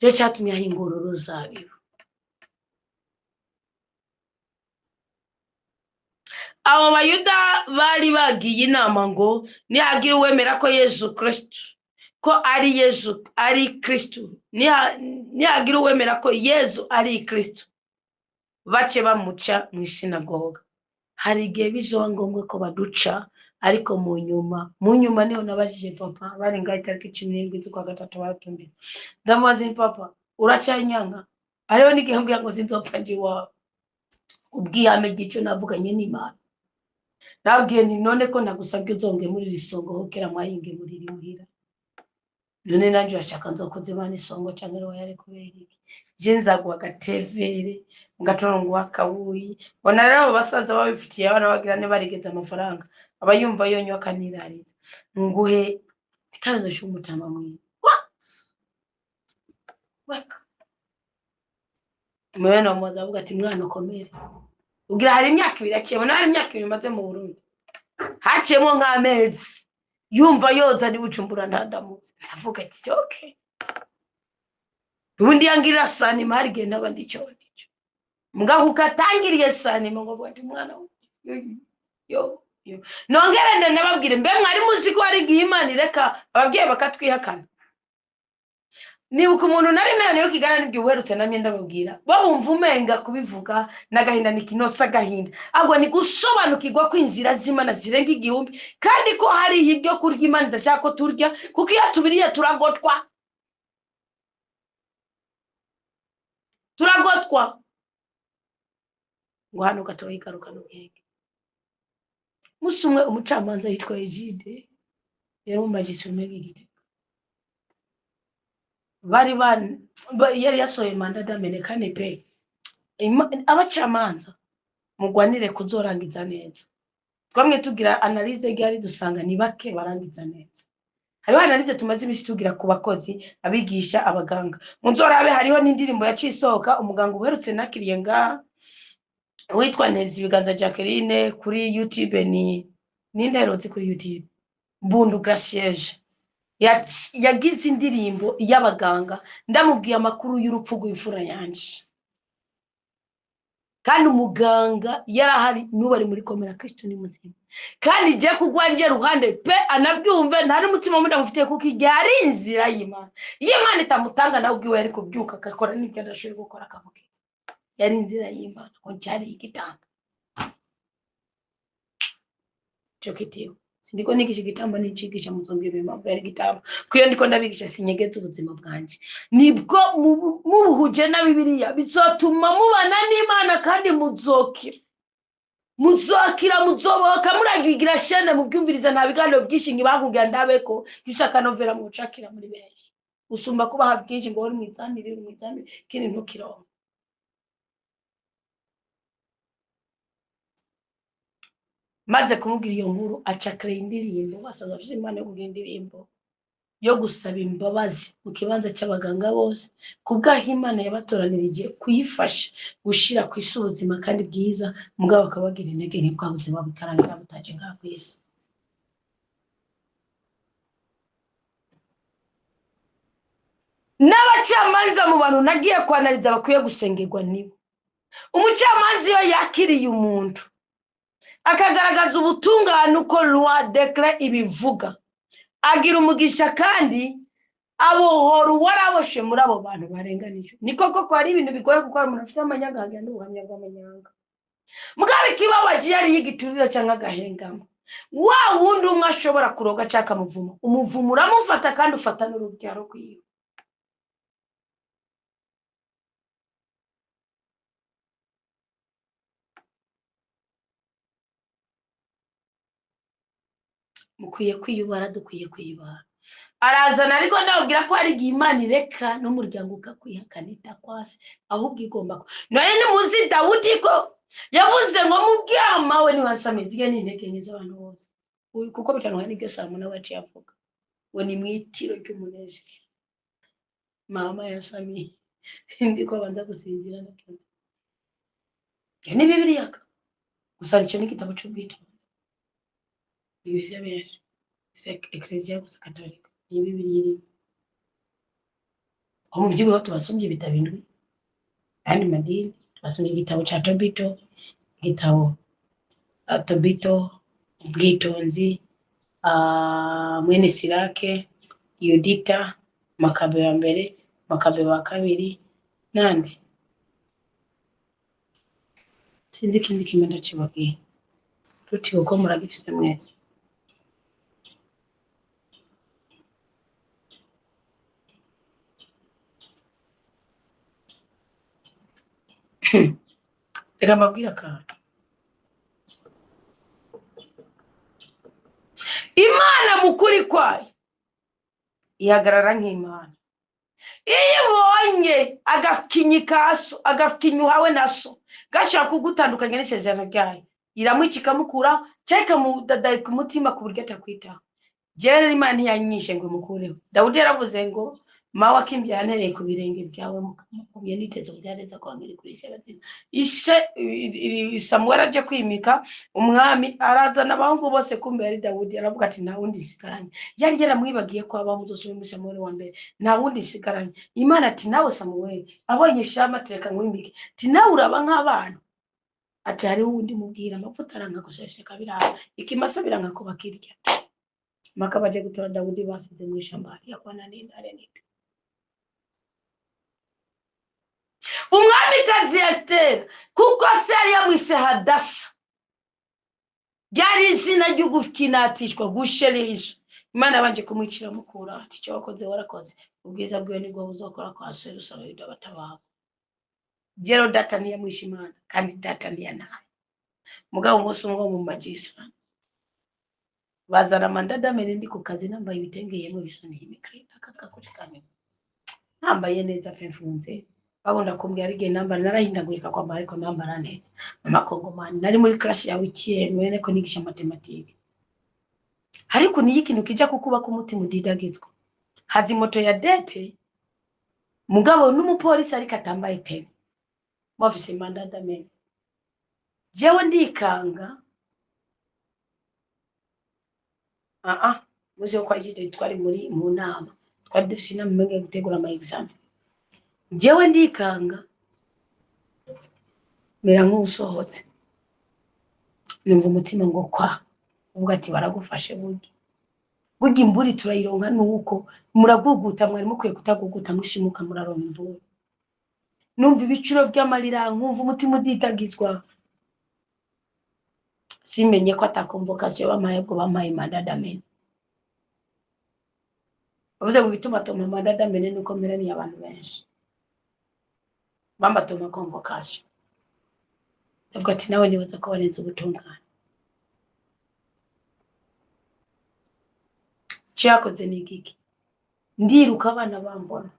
Je cyatumye ahingura uruzabibu. Abo bayuda bari bagiye inama ngo nihagira uwemera ko Yesu Kristo ko ari Yesu ari Kristo nihagira uwemera ko Yesu ari Kristo bace bamuca mu sinagoga. Hari igihe bizoba ngombwa ko baduca ariko mu nyuma niho nabajije papa bari ngaho itariki 17 z'ukwa gatatu baratumbiza. Ndamubaza papa uraca inyanga ariho n'igihe mbwira ngo sinzopfa ndi wa ubwiyame gico navuganye n'Imana. Nabwiye ni none ko nagusabye uzonge muri risongo hokera mwayinge muri rimuhira. None nanje ashaka nzokoze bana isongo cyangwa ro yari kubera iki. Je nzagwa gatevere ngatorongo akabuyi. Bona rero basaza babifitiye abana bagira ne barigeza amafaranga. Abayumva yonyo akanirariza. Nguhe ikazo cy'umutama mwiza. Waka. Mwana muza avuga ati mwana ukomere. Ugira hari imyaka 2 akiye bona hari imyaka 2 maze mu Burundi. Hacemo nk'amezi. Yumva yoza ni bucumbura ndandamutse. Ndavuga ati okay. Ubundi yangira sani mari genda bandi cyo. Mugaho ukatangiriye sani ngo bwati mwana yo. Nongerende nababwire mbe mwari muzi ko ari gihimana reka ababyeyi bakatwihakana. Nibuka umuntu narimena yo kigana nibyo werutse namye ndababwira babumva umenga kubivuga nagahinda nikinosa gahinda ahubwo ni gusobanukirwa ko inzira z'Imana zirenga 1000 kandi ko hari ibyo kurya Imana ndashaka ko turya kuko iyo tubiriye turagotwa ngo hano gatoyi karuka n'ubwenge. Musumwe umucamanza yitwa Egide yari mu magisi umege Gitega bari yari yasoye manda d'amenekane pe abacamanza mugwanire kuzorangiza neza. Twamwe tugira analyse gari dusanga ni bake barangiza neza. Hariho analyse tumaze imisi tugira ku bakozi abigisha abaganga. Munzorabe hariho n'indirimbo yacisohoka umuganga uherutse nakiriye nga witwa Nezi Biganza Jacqueline kuri YouTube ni ninde herutse kuri YouTube Mbundu Gracieuse yagize indirimbo y'abaganga ndamubwiye amakuru y'urupfu rw'imfura yanje, kandi umuganga yarahari n'ubu ari muri komera Kristo ni muzima, kandi je kugwanje ruhande pe anabyumve ntari umutima muda mufitiye kuko igari inzira y'Imana. Imana itamutanga nawe ubwiwe yari kubyuka akakora n'ibyo adashoboye gukora akamukiza, yari inzira y'Imana ko cyari igitanga cyo kitiwe. Sindiko nigisha igitamba n'icigisha muzongera impamvu yari igitamba kuyo ndiko ndabigisha sinyegetse ubuzima bwanje, nibwo mubuhuje na Bibiliya bizotuma mubana n'Imana kandi muzokira muzoboka muragigira shene mubyumviriza nta biganiro byinshi ngibakugira ndabeko yishaka novera mu cakira muri benshi usumba kuba habwinshi ngo uri mwizamire kindi ntukiro. Maze kumubwira iyo nkuru acakira indirimbo basaza afite Imana yo kugira indirimbo yo gusaba imbabazi mu kibanza cy'abaganga bose kubwaho Imana yabatoranirije kuyifasha gushira ku isi ubuzima kandi bwiza, mugabo akabagira intege nke kwa buzima bikarangira butaje ngaha ku isi. N'abacamanza mu bantu nagiye kwanariza bakwiye gusengerwa nibo. Umucamanza iyo yakiriye umuntu akagaragaza ubutungane uko loi decret ibivuga, agira umugisha kandi abohora uwaraboshe muri abo bantu barenganije. Niko koko ari ibintu bigoye kuko umuntu afite amanyanga n'ubuhamya bw'amanyanga, mugabe kibabaje yari yigiturira cyangwa agahengama wa wundi umwe ashobora kuroga cyaka muvumo, umuvumo uramufata kandi ufata n'urubyaro kwiyo. Mukwiye kwiyubara, dukwiye kwiyubara. Arazana ariko ndabwira ko ari Imana ireka n'umuryango ukakwihakana itakwase ahubwo igomba ko none nimuzi Dawudi ko yavuze ngo mubwama we niwasameze n'intege nke z'abantu bose kuko bitandukanye n'ibyo Salomo nawe yavuga ngo ni mwitiro ry'umunezero. Mama yasamiye ndi ko banza gusinzira nakenze ni Bibiliya gusa icyo ni igitabo cy'ubwitonzi ibisebeshe Ecclesia gusa Katolika ni Bibiliya iri ko mu by'ubu tubasomye ibitabo indwi kandi madini tubasomye igitabo cya Tobito, igitabo Tobito ubwitonzi, mwene Sirake, Yudita, Makabe ya mbere, Makabe wa kabiri nande sinzi kindi kimenda kibabwiye tuti uko muragifise mwese. Reka mbabwira akantu, Imana mukuri kwayo ihagarara nk'Imana. Iyo ubonye agafikinyikaso agafikinyuhawe naso gashaka kugutandukanya n'isezerano ryayo iramwikika mukura cyeka mudadaye ku mutima ku buryo atakwitaho. Jere Imana ntiyanyishe ngo mukureho. Dawudi yaravuze ngo mawa kimbyara ntereye ku birenge byawe mukumye niteze byareza ko ngiri kuri Sebazina. Samuel aje kwimika umwami arazana abahungu bose kumbe yari Dawudi, aravuga ati nta wundi sigaranye. Yari yaramwibagiye ko abamuzose muri Samuel wa mbere nta wundi sigaranye. Imana ati nawe Samuel abonye Shama tereka mwimike ati nawe uraba nk'abana ati hari wundi mubwira amavuta aranga gushesheka biraba ikimasa biranga ko bakirya. Makabaje gutora Dawudi basize mu ishamba yakwana n'intare nito. Umwamikazi Esther kuko se yari yamwise Hadasa ryari izina ryo gukinatishwa gusheririsha. Imana banje kumwicira mukura ati cyo wakoze warakoze ubwiza bwiwe nibwo buzokora kwa Yerusalemu Yuda batababo. Jero data ni yamwisha Imana kandi data ni yanaye mugabo umunsi umwe mu magisa bazana mandada ndi ku kazi nambaye ibitengeyemo bisoni y'imikre akakakutikane nambaye neza pemfunze babona kumbwira ari namba narahindagurika kwa ariko nambara neza amakongomani nari muri class ya wiki mwene ko nigisha matematike ariko ni ikintu kija kukuba ku mutima udidagizwa hazi moto ya dete mugabo n'umupolisi ari katambaye tene mufise mandada mene jewe ndikanga muze kwa jide twari muri mu nama twari dufite inama imwe gutegura ama exam jewe ndikanga mera nk'usohotse numva umutima ngo kwa uvuga ati baragufashe burya imburi turayironka nuko muraguguta mwari mukwiye kutaguguta mushimuka muraronka imburi numva ibiciro by'amarira nkumva umutima uditagizwa simenye ko atakonvokasiyo bamaye bwo bamaye mandadamene bavuze ngo bituma toma mandadamene nuko merani y'abantu benshi bambatoma konvokasiyo ndavuga ati nawe nibaza ko barenze ubutungane cyakoze n'igiki ndiruka abana bambona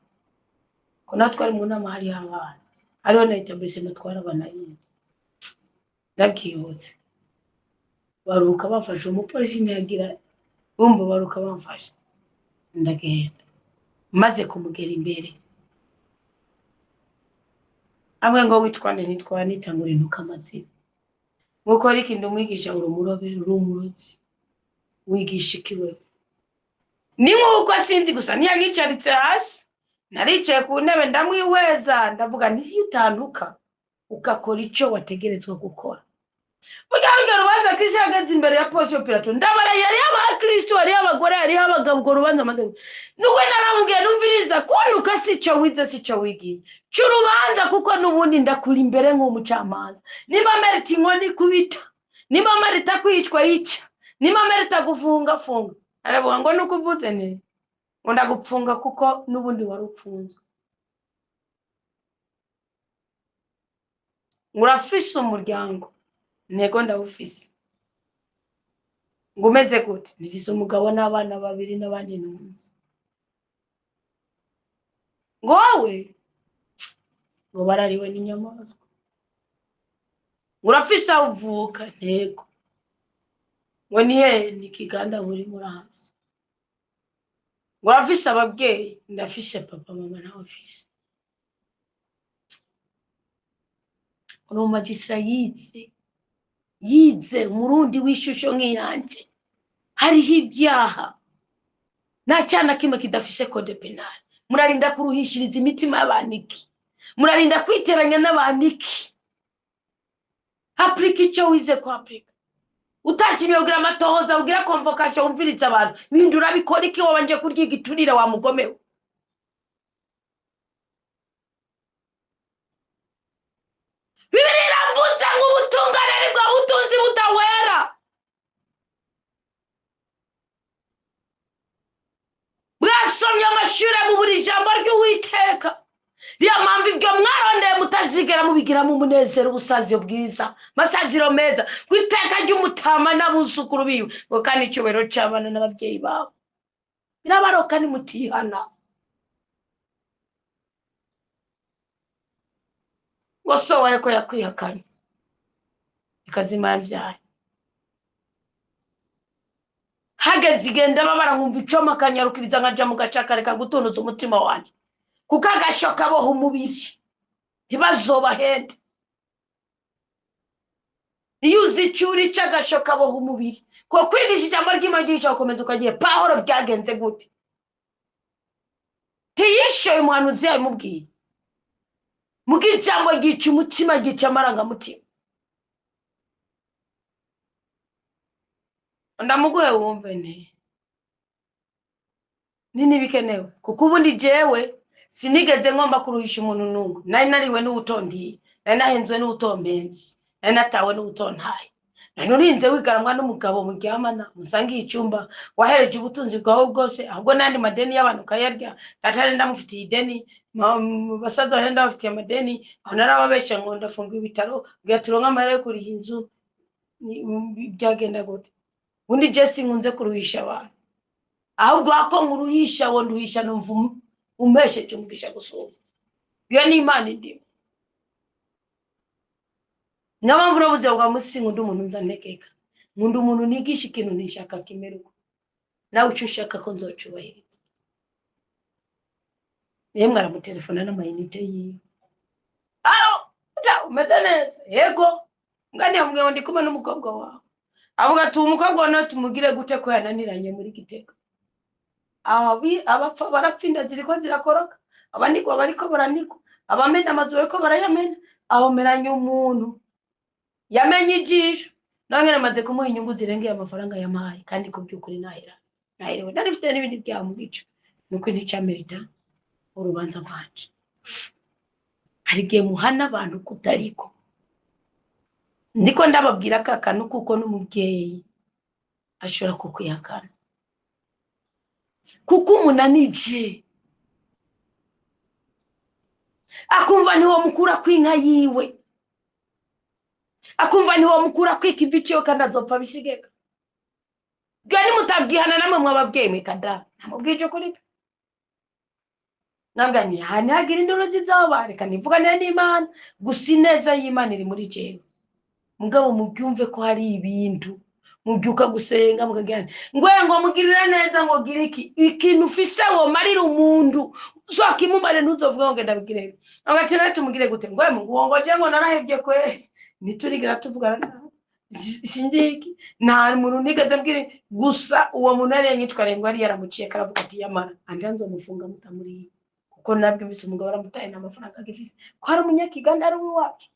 ko natwe ari mu nama hari abana ariho na etablissement twara abana yindi ndabwihutse baruka bafashe umupolisi ntiyagira bumva baruka bamfashe ndagenda maze kumugera imbere amwe ngo witwane nitwa nitangura intuka amazina nkuko ari kindu mwigisha urumurobe urumurozi wigisha ikiwe ni nkuko sinzi gusa ntiyangicaritse hasi naricaye ku ntebe ndamwihweza ndavuga nti utantuka ugakora icyo wategerezwa gukora Muganga rubanza Kristo yagaze imbere ya Pontius Pilato ndabara yari y'abakristo yari y'abagore yari y'abagabo ngo rubanza maze nuko naramubwiye numviriza kunuka sico wize sico wigi cyurubanza kuko nubundi ndakuri imbere nk'umucamanza niba merita inkoni kubita niba merita kwicwa yica niba merita gufunga funga aravuga ngo nuko uvuze ne ngo ndagupfunga kuko nubundi wari upfunze ngurafise umuryango nego ndawufise ngumeze gute nifise umugabo n'abana babiri n'abandi n'umunsi ngowe ngo barariwe n'inyamaswa ngurafise uvuka nego ngo nihe nikiganda muri muramzi ngurafise ababyeyi ndafise papa mama na office ono magistra yize murundi wishusho nk'iyanje hariho ibyaha nta cyana kimwe kidafise code penal murarinda kuruhishiriza imitima y'abandiki murarinda kwiteranya n'abandiki applique icyo wize ko applique utashimye ugira amatohoza ugira convocation umviriza abantu bindura bikora iki wabanje kurya igiturire wa mugomewe Bibiri iravuze ngo ubutungane bwa butunzi budawera bwasomye amashuri mu buri jambo ry'Uwiteka riya mpamvu ibyo mwarondeye mutazigera mubigiramo umunezero ubusaziro bwiza masaziro meza kwiteka ry'umutama n'abuzukuru biwe ngo kandi icyubahiro cy'abana n'ababyeyi babo birabaroka ni mutihana wasohoye ko yakwihakanye ikazima yabyaye hageze igenda babara nkumva icoma kanyarukiriza nkaja mu gashaka reka gutunuza umutima wanje kuko agashoka boho umubiri ntibazobahende iyo uzi icyuri cy'agashoka boho umubiri ko kwigisha ijambo ry'Imana gukomeza ukagiye Pawulo byagenze gute tiyishoye umuhanuzi yabimubwiye mugijambo gica umutima gica amarangamutima ndamuguhe wumve nini bikenewe kuko ubundi jewe sinigeze ngomba kuruhisha umuntu n'umwe nari nariwe n'ubutondiye nari nahenzwe n'ubutombenzi nari natawe n'ubutontaye nari urinze wigaramwa n'umugabo muryamana musangiye icyumba wahereje ubutunzi bwawe bwose ahubwo nandi madeni y'abantu kayarya atari ndamufitiye ideni basaza barenda bafitiye amadeni aho narababesha ngo ndafunga ibitaro bwaturonka amahera yo kuriha inzu byagenda gute undi Jesse nkunze kuruhisha abantu ahubwo ako nkuruhisha wo nduhisha numva umpesheje umugisha gusoma iyo ni Imana ndimo n'abamvu nabuze ngo amusinga undi umuntu nzanekeka nkunda umuntu nigisha ikintu nishaka kimeruko nawe uco ushaka ko nzocubahiriza yemwe aramutelefona n'amayinite yiwe alo umeze neza yego ngani yamubwiye ndi kumwe n'umukobwa wawe avuga ati umukobwa wawe tumugire gute ko yananiranye muri Gitega abapfa barapfinda ziriko zirakoroka, abanigwa bariko baranikwa, abamena amazu bariko barayamena. Aho meranye umuntu yamenye ijisho, nange namaze kumuha inyungu zirengeye amafaranga yamaye, kandi ku by'ukuri naherewe nari mfite n'ibindi byamubica, nuko nticamerita urubanza rwanje. Hari igihe muhana abantu kutariko, ndiko ndababwira kakanu kuko n'umubyeyi ashobora kukwihakana, kuko umunanije akumva niwo mukura kw'inka yiwe, akumva niwo mukura kw'ikivi ciwe kandi azopfa bishigeka. Gani mutabwihana namwe mwababyeyi mwekada namubwije kuri nabwanye hani hagira indoro zizaba, reka nivugane n'Imana, gusa ineza y'Imana iri muri jewe. Mugabo mubyumve ko hari ibintu mubyuka gusenga mukagirana ngo mugirira neza ngo gira ikintu ufise wo marira umuntu usoka imumare ntuzovuga ngo ndabigire agacira tumugire gute ngo ngoje ngo narahebye kwe niturigira tuvugana sindiki nta muntu nigeze mbwire gusa uwo muntu ari nyitware ngo ari yaramuciye karavuga ati yamara andanzo mufunga mutamuri kuko nabyo bise umugabo aramutaye n'amafaranga agifise ko hari umunyakiganda ari wacu.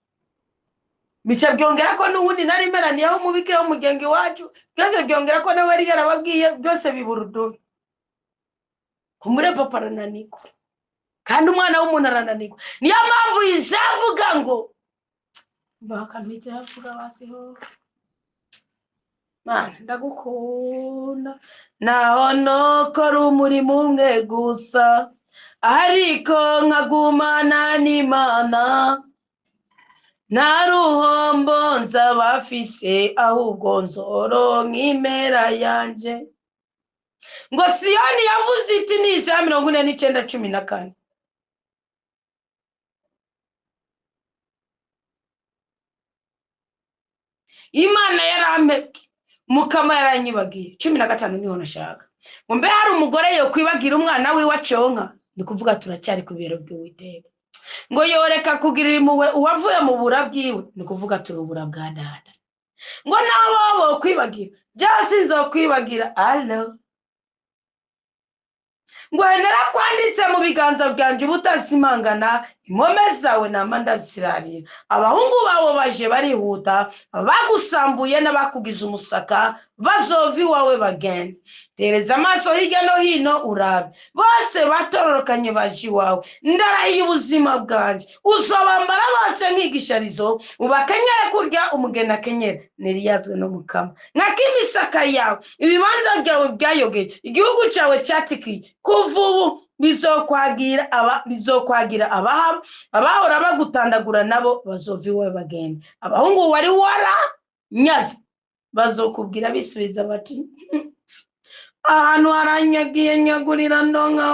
Bica byongera ko n'ubundi nari meraniye aho mubikira umugenge wacu, byose byongera ko nawe ari yarababwiye, byose biburudo kumure papa arananirwa kandi umwana w'umuntu arananirwa. Niyo mpamvu yizavuga ngo bakanwite havuga basiho Mana ndagukunda naho nokora umurimo umwe gusa, ariko nkagumana n'Imana naruhombo nzabafise ahubwo nzoronka impera yanje. Ngo Siyoni yavuze iti ni Isaya 49:14. Imana yarampebye mukama yaranyibagiye 15 niho nashaka ngo mbe hari umugore yo kwibagira umwana wiwe aconka, ndikuvuga turacyari ku biro by'Uwiteka. Ngo yoreka kugirira impuhwe uwavuye mu bura bwiwe, ndikuvuga turubura bwa dada. Ngo nabo kwibagira byose nzokwibagira. Allo ngo narakwanditse mu biganza byanje ubutasimangana, impome zawe nama ndazirarira. Abahungu bawe baje barihuta, bagusambuye n'abakugize umusaka bazova iwawe bagenda. Tereza amaso hirya no hino urabe, bose batororokanye baje iwawe. Ndarahiye ubuzima bwanje uzobambara bose nk'igisharizo, ubakenyere kurya umugeni akenyera niriyazwe no mukama. Nk'imisaka yawe ibibanza byawe byayogeye, igihugu cyawe cyatikiye. Kuva ubu bizokwagira abahora bagutandagura nabo bazova iwawe bagenda. Abahungu wari waranyaze bazokubwira bisubiza bati ahantu haranyagiye nyagurira ndonka.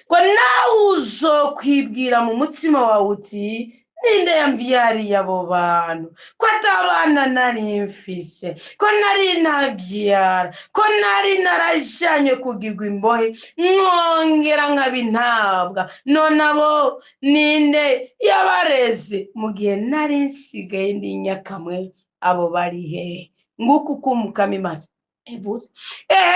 Ko nawe uzokwibwira mu mutima wawe uti ninde yamvyariye abo bantu, ko atabana nari mfise, ko nari nabyara, ko nari narajanye kugirwa imbohe nkongera nkabintabwa, none abo ninde yabareze mu gihe nari nsigaye ndi nyakamwe, abo bari hehe? Nguku kumukama Imana ivuze.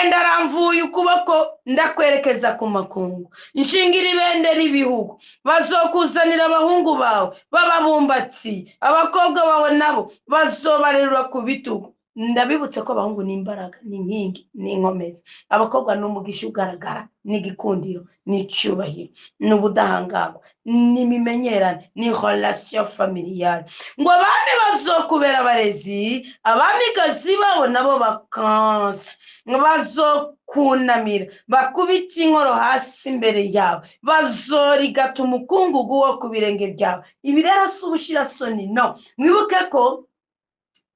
Ndaramvuye ukuboko ndakwerekeza ku makungu, nshingira ibendera ibihugu, bazokuzanira abahungu bawe bababumbatsi, abakobwa bawe nabo bazobarerura ku bitugu. Ndabibutse ko abahungu ni imbaraga, ni inkingi, ni inkomezi. Abakobwa ni umugisha ugaragara, ni igikundiro, ni icyubahiro, ni ubudahangarwa, ni imimenyerane, ni relation familiale. Ngo abami bazokubera abarezi, abamikazi babo nabo bakansa, bazokunamira bakubita inkoro hasi imbere yawe, bazorigata umukungugu wo ku birenge byawe. Ibi rero si ubushirasoni, no. Mwibuke ko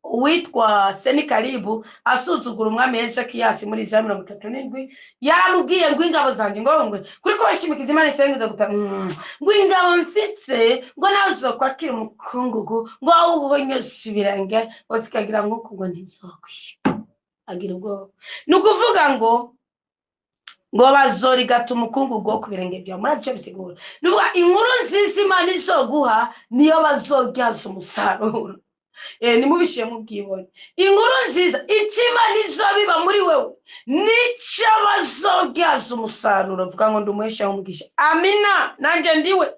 uwitwa Senikaribu asuzugura umwami Hezekiyasi muri Isaya 37 yaramubwiye ngo ingabo zanjye ngo kuri ko bashimikiza Imana isenguza guta ngo ingabo mfitse ngo nazo kwakira umukungugu ngo awuhonyosha ibirenge wasikagira nk'uko ngo ntizokwiye agira ubwo. Nukuvuga ngo bazorigata umukungugu wo ku birenge byawe. Murazi icyo bisigura? Nuvuga inkuru nziza Imana izoguha niyo bazogyaza umusaruro. nimubishiye mu bwibone. Inkuru nziza Imana izobiba muri wewe nicyo bazobyaza umusaruro. Vuga ngo ndumuhesha umugisha. Amina. Nanjye ndiwe.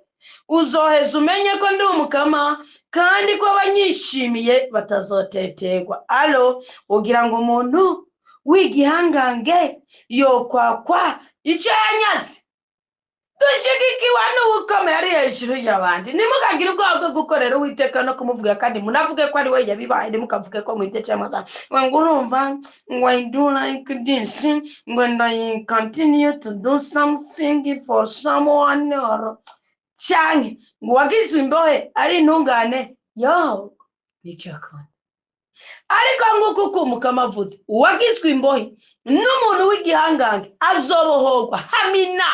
Uzoheza umenye ko ndi umukama kandi ko abanyishimiye batazoteterwa. Alo, ugira ngo umuntu w'igihangange yokwakwa icyo yanyaze? Dushigikiwe n'ubukomeye ari hejuru y'abandi. Nimukagire ubwoba bwo gukorera Uwiteka no kumuvuga kandi munavuge ko ari we yabibaye. Ntimukavuge ko mwite cyangwa ngo urumva ngo I do like this, when I continue to do something for someone or cyane ngo wagizwe imbohe ari intungane. Yo nicyo akora. Ariko nguko uko umukama avuze, uwagizwe imbohe n'umuntu w'igihangange azobohorwa. Amina.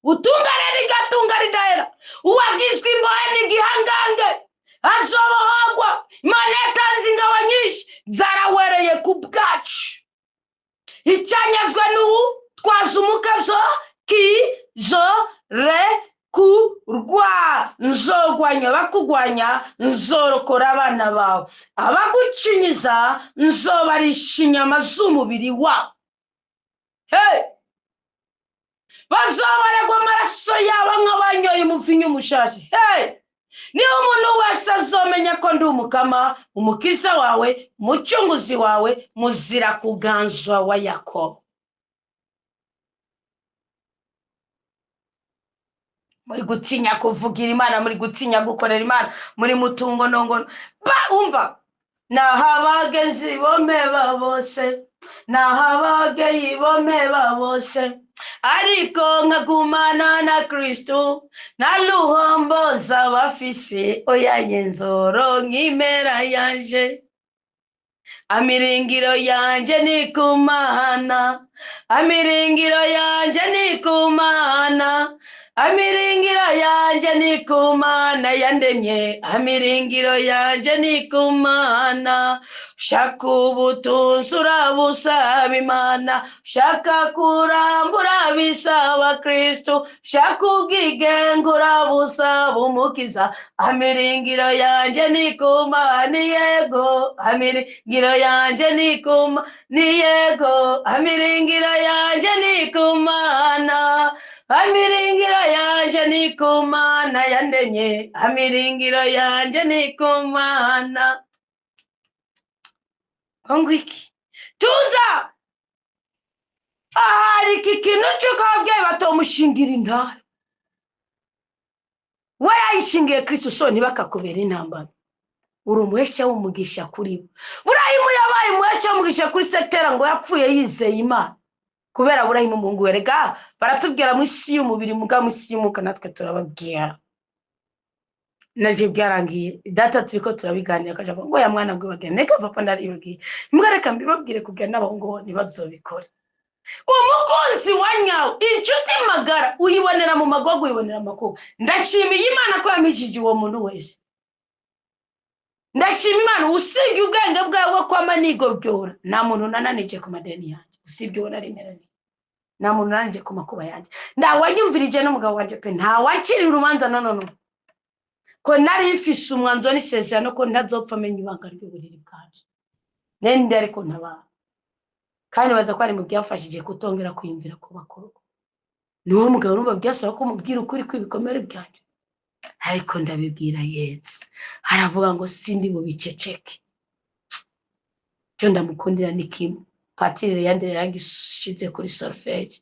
Utungane rigatunga ridahera. Uwagizwe imbohe n'igihangange azobohorwa. Imana yatanze ingabo nyinshi zarawereye ku bwacu. Icyanyazwe n'ubu twaza umukazo kizo re kurwa. Nzogwanya bakugwanya, nzorokora abana bawe. Abagucinyiza nzobarisha inyama z'umubiri wawe. Bazobaregwa amaraso yabo nk'abanyoye umuvinyu umushaje. Niyo umuntu wese azomenya ko ndi umukama, umukiza wawe, umucunguzi wawe, muzira kuganzwa wa Yakobo. Muri gutinya kuvugira Imana, muri gutinya gukorera Imana, muri mutungo nongono. Umva, nahabagenzi bome babose, nahabageyi bome babose, ariko nkagumana na Kristo nta luhombo z'abafise. Oya yenzoro nk'imera yanje, amiringiro yanje ni ku Mana, amiringiro yanje ni ku Mana, amiringiro yanje ni ku Mana yandemye, amiringiro yanje ni ku Mana. Shaka ubutunzi urabusaba Imana, shaka kurambura bisaba Kristo, shaka ubwigenge urabusaba umukiza. Amiringiro yanje ni ku Mana, yego. Amiringiro yanje ni ku Mana, yego. Amiringiro yanje ni ku Mana, amiringiro yanje ni ku Mana yandemye, amiringiro yanje ni ku Mana. Ngwiki tuza ahari iki kintu cy'uko ababyeyi batomushingira intara. We yayishingiye Kristo, so ntibakakubera intambara. Uri umuhesha w'umugisha kuri bo. Burayimu yabaye umuhesha w'umugisha kuri Setera ngo yapfuye yizeye Imana. Kubera Burayimu Mungu werega baratubwira mu isi y'umubiri muga mu isi y'umuka, natwe turababwira. Naje byarangiye data turiko turabiganira akaje ngo ya mwana bwe bagene neka papa ndaribagiye. Mwareka mbibabwire kugira n'abahungu ntibazobikore. Umukunzi wanyawe, inshuti magara uyibonera mu magogo, uyibonera makuba. Ndashimiye Imana ko yamijije uwo muntu wese. Ndashima Imana usibye ubwenge bwawe ko amanigo byora. Nta muntu nananije ku madeni yanjye. Usibye ubona rimeranye. Nta muntu nananije ku makuba yanjye. Ndawanyumvirije n'umugabo wanje pe nta wakiri urumanza no. Ko nari ifise umwanzo n'isezerano ko ntazopfa menya ibanga ry'uburiri bwanje. Nende ariko ntabara. Kandi baza ko ari mu byafashije kutongera kwiyumvira ku bakuru. Niwo mugabo urumva byasaba ko mubwira ukuri kw'ibikomere byanje. Ariko ndabibwira Yesu. Haravuga ngo sindi mu biceceke. Cyo ndamukundira ni kimwe. Patire yanderera gishize kuri solfege.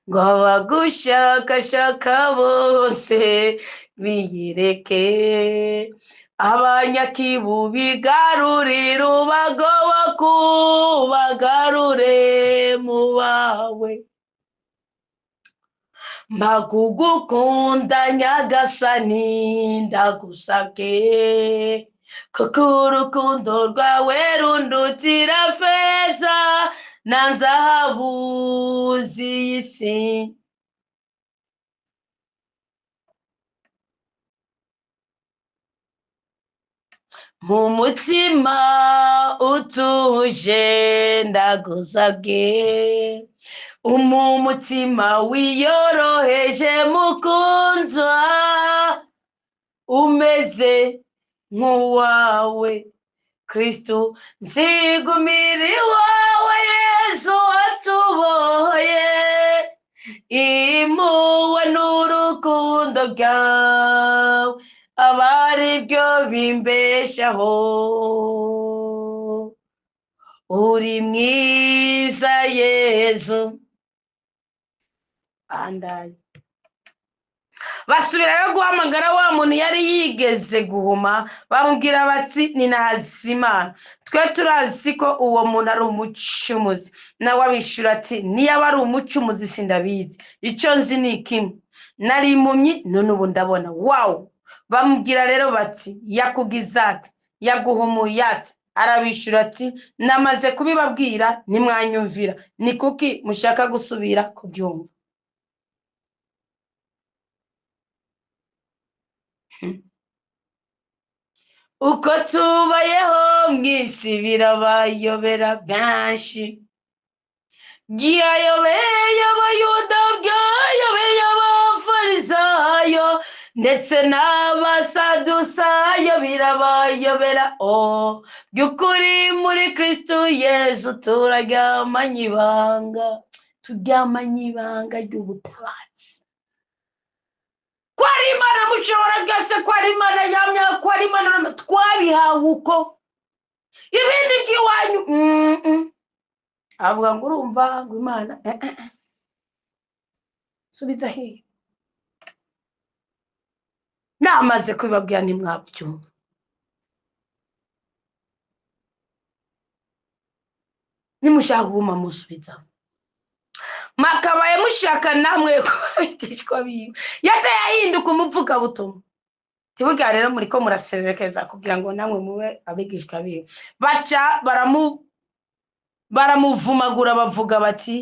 Ngo abagushakashaka bose biyireke, abanyakibu bigarurira ubagoba kubagarure mu bawe. Mpakugukunda Nyagasani ndagusake, kuko urukundo rwawe rundutira feza na zahabu z'isi. Mu mutima utuje ndagusabye, umutima wiyoroheje mukundwa, umeze nk'uwawe Kristo nzigumira iwawe Yesu watubohoye impuhwe n'urukundo byawe abari byo bimbeshaho uri mwiza Yesu andaye basubira rero guhamagara wa muntu yari yigeze guhuma bamubwira bati ni Nahazimana twe turazi ko uwo muntu ari umucumuzi nawe abishura ati niyo ari umucumuzi sindabizi icyo nzi ni kimwe nari impumyi none ubu ndabona wow bamubwira rero bati yakugize ati yaguhumuye ati arabishura ati namaze kubibabwira ntimwanyumvira ni kuki mushaka gusubira kubyumva uko tubayeho mwisi birabayobera benshi byayobeye abayuda byayobeye abafarisayo ndetse n'abasadusayo birabayobera by'ukuri muri Kristo Yesu turaryamanye ibanga ry'ubutabazi ko ari Imana mushobora byose ko ari Imana yamya ko ari Imana twabihawe uko ibindi by'iwanyu avuga ngo urumva ngo Imana subiza hehe namaze kubibabwira ntimwabyumva nimushaka kuguma musubiza makabaye mushaka namwe kubigishwa biwe yateye ahinduka umuvugabutumwa tibuga rero muri ko muraserekeza kugira ngo namwe mube abigishwa biwe baca baramuvumagura bavuga bati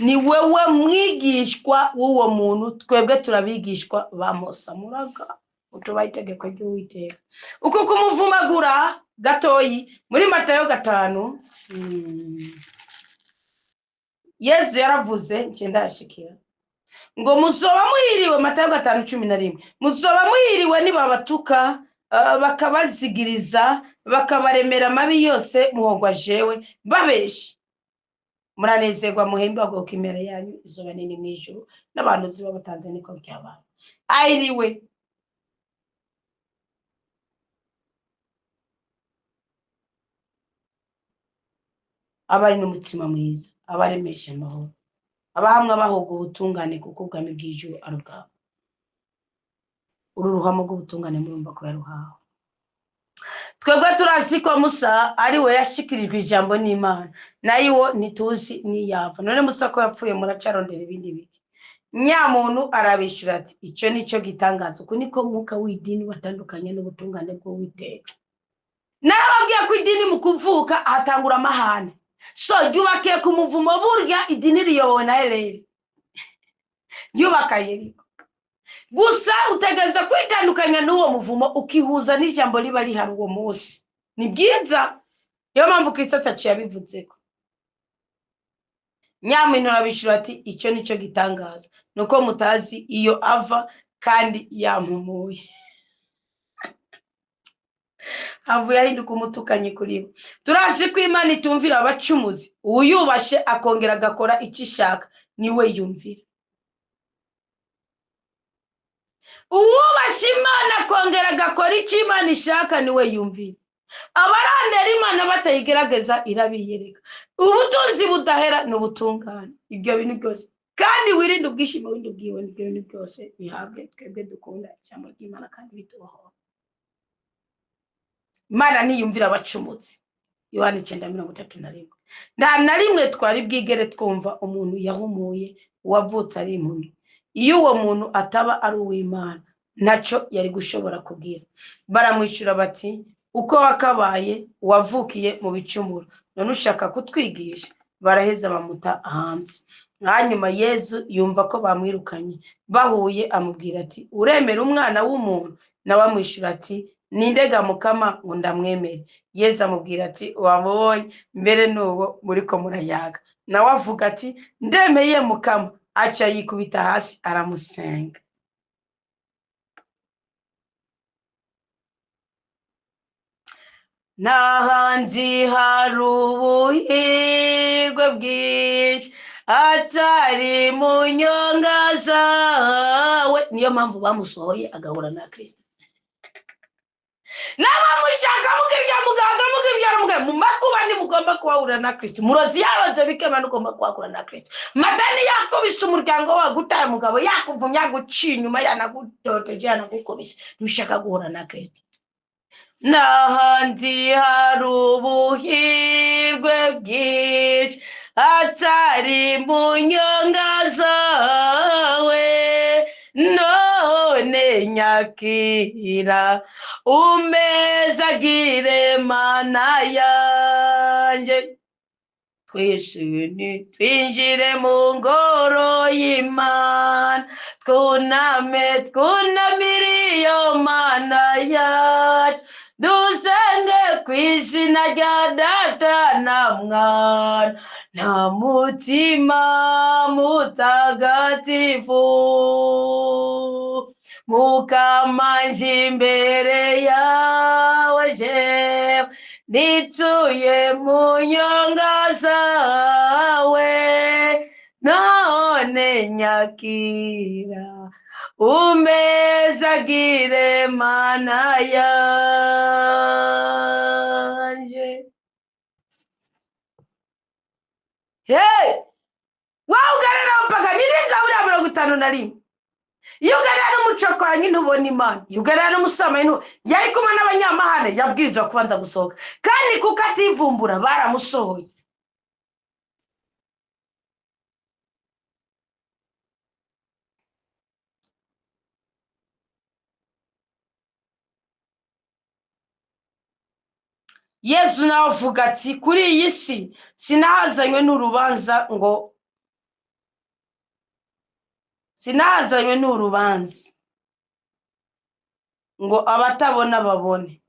ni wewe mwigishwa w'uwo muntu twebwe turabigishwa bamusamuraga utubaye itegeko ry'Uwiteka uko kumuvumagura gatoyi muri Matayo 5 Yesu yaravuze ndashikira ngo muzoba muhiriwe Matayo 5:11 muzoba muhiriwe nibabatuka bakabazigiriza bakabaremera amabi yose muhogwa jewe babeshi muranezerwa muhemba bwo kimera yanyu izuba nini mwijuru n'abantu ziba batanze niko byabaye ayiriwe abari n'umutima mwiza abaremesha amahoro abahamwe bahoga ubutungane kuko ubwami bw'ijuru ari ubwabo ururuhamo rw'ubutungane murumva ko yaruhawe twebwe turazi ko Musa ari we yashikirijwe ijambo n'Imana nayo ntituzi niyava none Musa ko yapfuye muracarondera ibindi biki nyamuntu arabishura ati icyo nicyo gitangaza uko niko mwuka w'idini watandukanye n'ubutungane bw'Uwiteka narababwiye ko idini mu kuvuka ahatangura amahane so ryubakiye ku muvumo burya idini riyobowe na Eleli ryubaka Yeriko gusa utegereza kwitandukanya n'uwo muvumo ukihuza n'ijambo riba rihari uwo munsi ni byiza niyo mpamvu Kristo ataciye abivutseko nyamuntu arabishura ati icyo nicyo gitangaza nuko mutazi iyo ava kandi yampumuye havuye ahinduka umutukanyi kuri bo turazi ko Imana itumvira abacumuzi uyubashe akongera agakora icyo ishaka niwe yumvira uwubashe Imana akongera agakora icyo Imana ishaka niwe yumvira abarandera Imana batayigerageza irabiyereka ubutunzi budahera n'ubutungane ibyo bintu byose kandi wirinde ubwishimo winde ubwibone ibyo bintu byose bihabwe twebwe dukunda ijambo ry'Imana kandi bitubaho Imana niyumvira abacumutsi Yohana 9:31 nta na rimwe twari bwigere twumva umuntu yahumuye wavutse ari impumyi iyo uwo muntu ataba ari uw'Imana ntacyo yari gushobora kubwira baramwishura bati uko wakabaye wavukiye mu bicumuro none ushaka kutwigisha baraheza bamuta hanze hanyuma Yesu yumva ko bamwirukanye bahuye amubwira ati uremera umwana w'umuntu nawe amwishura ati nindega mukama ngo ndamwemere Yesu amubwira ati wamubonye mbere n'uwo muri ko murayaga nawe avuga ati ndemeye mukama aca yikubita hasi aramusenga n'ahandi hari ubuhirwe bwinshi atari mu nyonga zawe. Niyo mpamvu bamusohoye agahura na Kristo. N'abamushaka mukirya muganga mukirya muganga mu makuba nimugomba kuhahura na Kristo. Murozi yaronze bikema n'ugomba kuhahura na Kristo. Madani yakubise umuryango wawe gutaye mugabo yakuvumya guciye inyuma yanagutoteje yanagukubise. Ntushaka guhura na Kristo. N'ahandi hari ubuhirwe bwinshi atari mu nyonga zawe, none nyakira umezagire mana yanjye. Twinjire mu ngoro y'Imana, twunamire iyo mana yacu, dusenge ku izina rya Data na Mwana na Mutima Mutagatifu. Mukamanje imbere yawe jewe nituye mu nyonga zawe, none nyakira umezagire mana yanje. Hey! Wow, ugarara mpaka niriza uri 51. Iyo ugarara n'umucokora ntubona Imana. Iyo ugarara n'umusama yari kumwe n'abanyamahane yabwirizwa kubanza gusohoka. Kandi kuko ativumbura baramusohoye. Yesu nawe avuga ati kuri iyi si sinahazanywe n'urubanza ngo abatabona babone,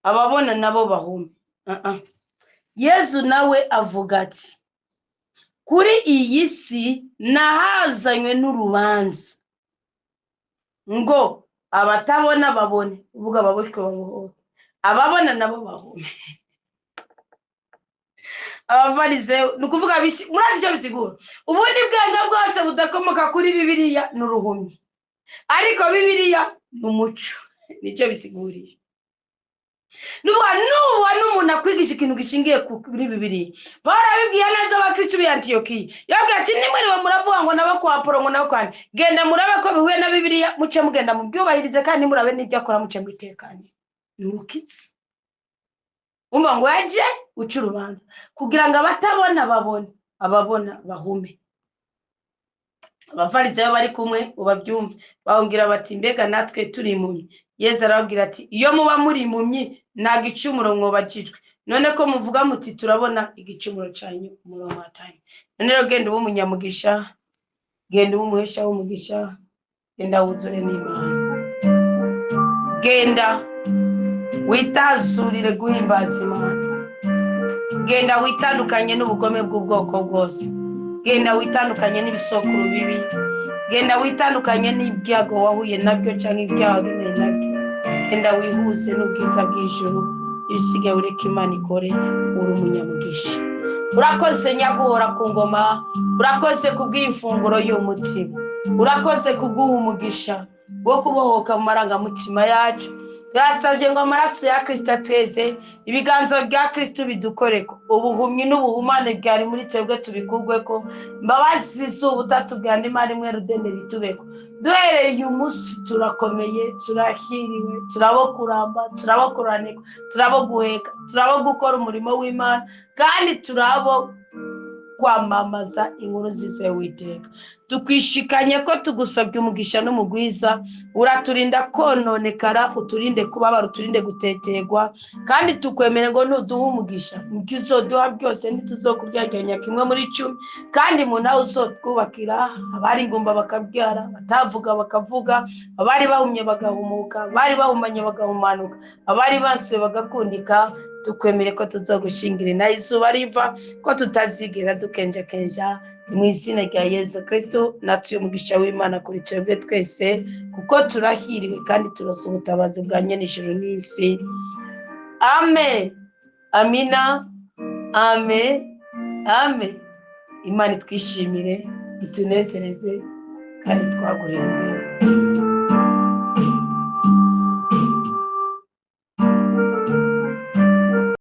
ababona nabo bahume. Yesu nawe avuga ati kuri iyi si nahazanywe n'urubanza ngo abatabona babone, uvuga baboshwe babohoke, ababona nabo bahume. Abafarisayo nukuvuga murazi cyo bisigura ubundi bwenge bwose budakomoka kuri Bibiliya n'uruhumyi, ariko Bibiliya n'umuco. Nicyo bisiguriye. Nuba n'umuntu akwigisha ikintu gishingiye kuri Bibiliya. Barabibwiye neza abakristo b'Antiyokiya. Yabwiye ati nimwiriwe muravuga ngo nabakwa Apolo ngo nabakwane, genda murabe ko bihuye na Bibiliya, muce mugenda mubyubahirize kandi murabe n'ibyo akora muce mwitekanye. Nurukitse ngo yaje uca urubanza kugira ngo abatabona babone, ababona bahume. Abafarisayo bari kumwe ubabyumve bahungira bati mbega natwe turi impumyi. Yesu arababwira ati iyo muba muri impumyi nta gicumuro mwobajijwe, none ko muvuga muti turabona igicumuro cyanyu umurongo watanye. None rero genda uba umunyamugisha, genda uba umuhesha w'umugisha, genda wuzure n'Imana, genda witazurire guhimbaza Imana, genda witandukanye n'ubugome bw'ubwoko bwose, genda witandukanye n'ibisokuru bibi, genda witandukanye n'ibyago wahuye nabyo cyangwa ibyago bimwe nabyo, genda wihuze n'ubwiza bw'ijuru, ibisigaye ureke Imana ikore. Uri umunyamugisha. Urakoze nyaguhora ku ngoma, urakoze kubw'imfunguro y'umutima, urakoze kubw'umugisha wo kubohoka mu marangamutima yacu. Turasabye ngo amaraso ya Kristo atweze, ibiganza bya Kristo bidukoreko, ubuhumyi n'ubuhumane bwari muri twebwe tubikugweko, imbabazi z'ubutatu bwa Imana imwe rudende bitubeko. Duhereye uyu munsi turakomeye, turahiriwe, turabo kuramba, turabo kuranirwa, turabo guheka, turabo gukora umurimo w'Imana, kandi turabo kwamamaza inkuru nziza y'Uwiteka. Tukwishikanye ko tugusabye umugisha n'umugwiza, uraturinda kononekara, uturinde kubabara, uturinde gutetegwa, kandi tukwemere ngo ntuduhe umugisha mubyo uzoduha byose ntituzokuryaganya kimwe muri 10, kandi mu nawe uzotwubakira. Abari ingumba bakabyara, batavuga bakavuga, abari bahumye bagahumuka, abari bahumanye bagahumanuka, abari basuye bagakundika. Tukwemere ko tuzogushingira na izuba riva, ko tutazigera dukenja mu izina rya Yesu Kristo. Natuye umugisha w'Imana kuri twebwe twese, kuko turahiriwe kandi turasa ubutabazi bwa nyene ijuru n'isi. amen. Amina, amen, amen. Imana itwishimire, itunezereze kandi twagurire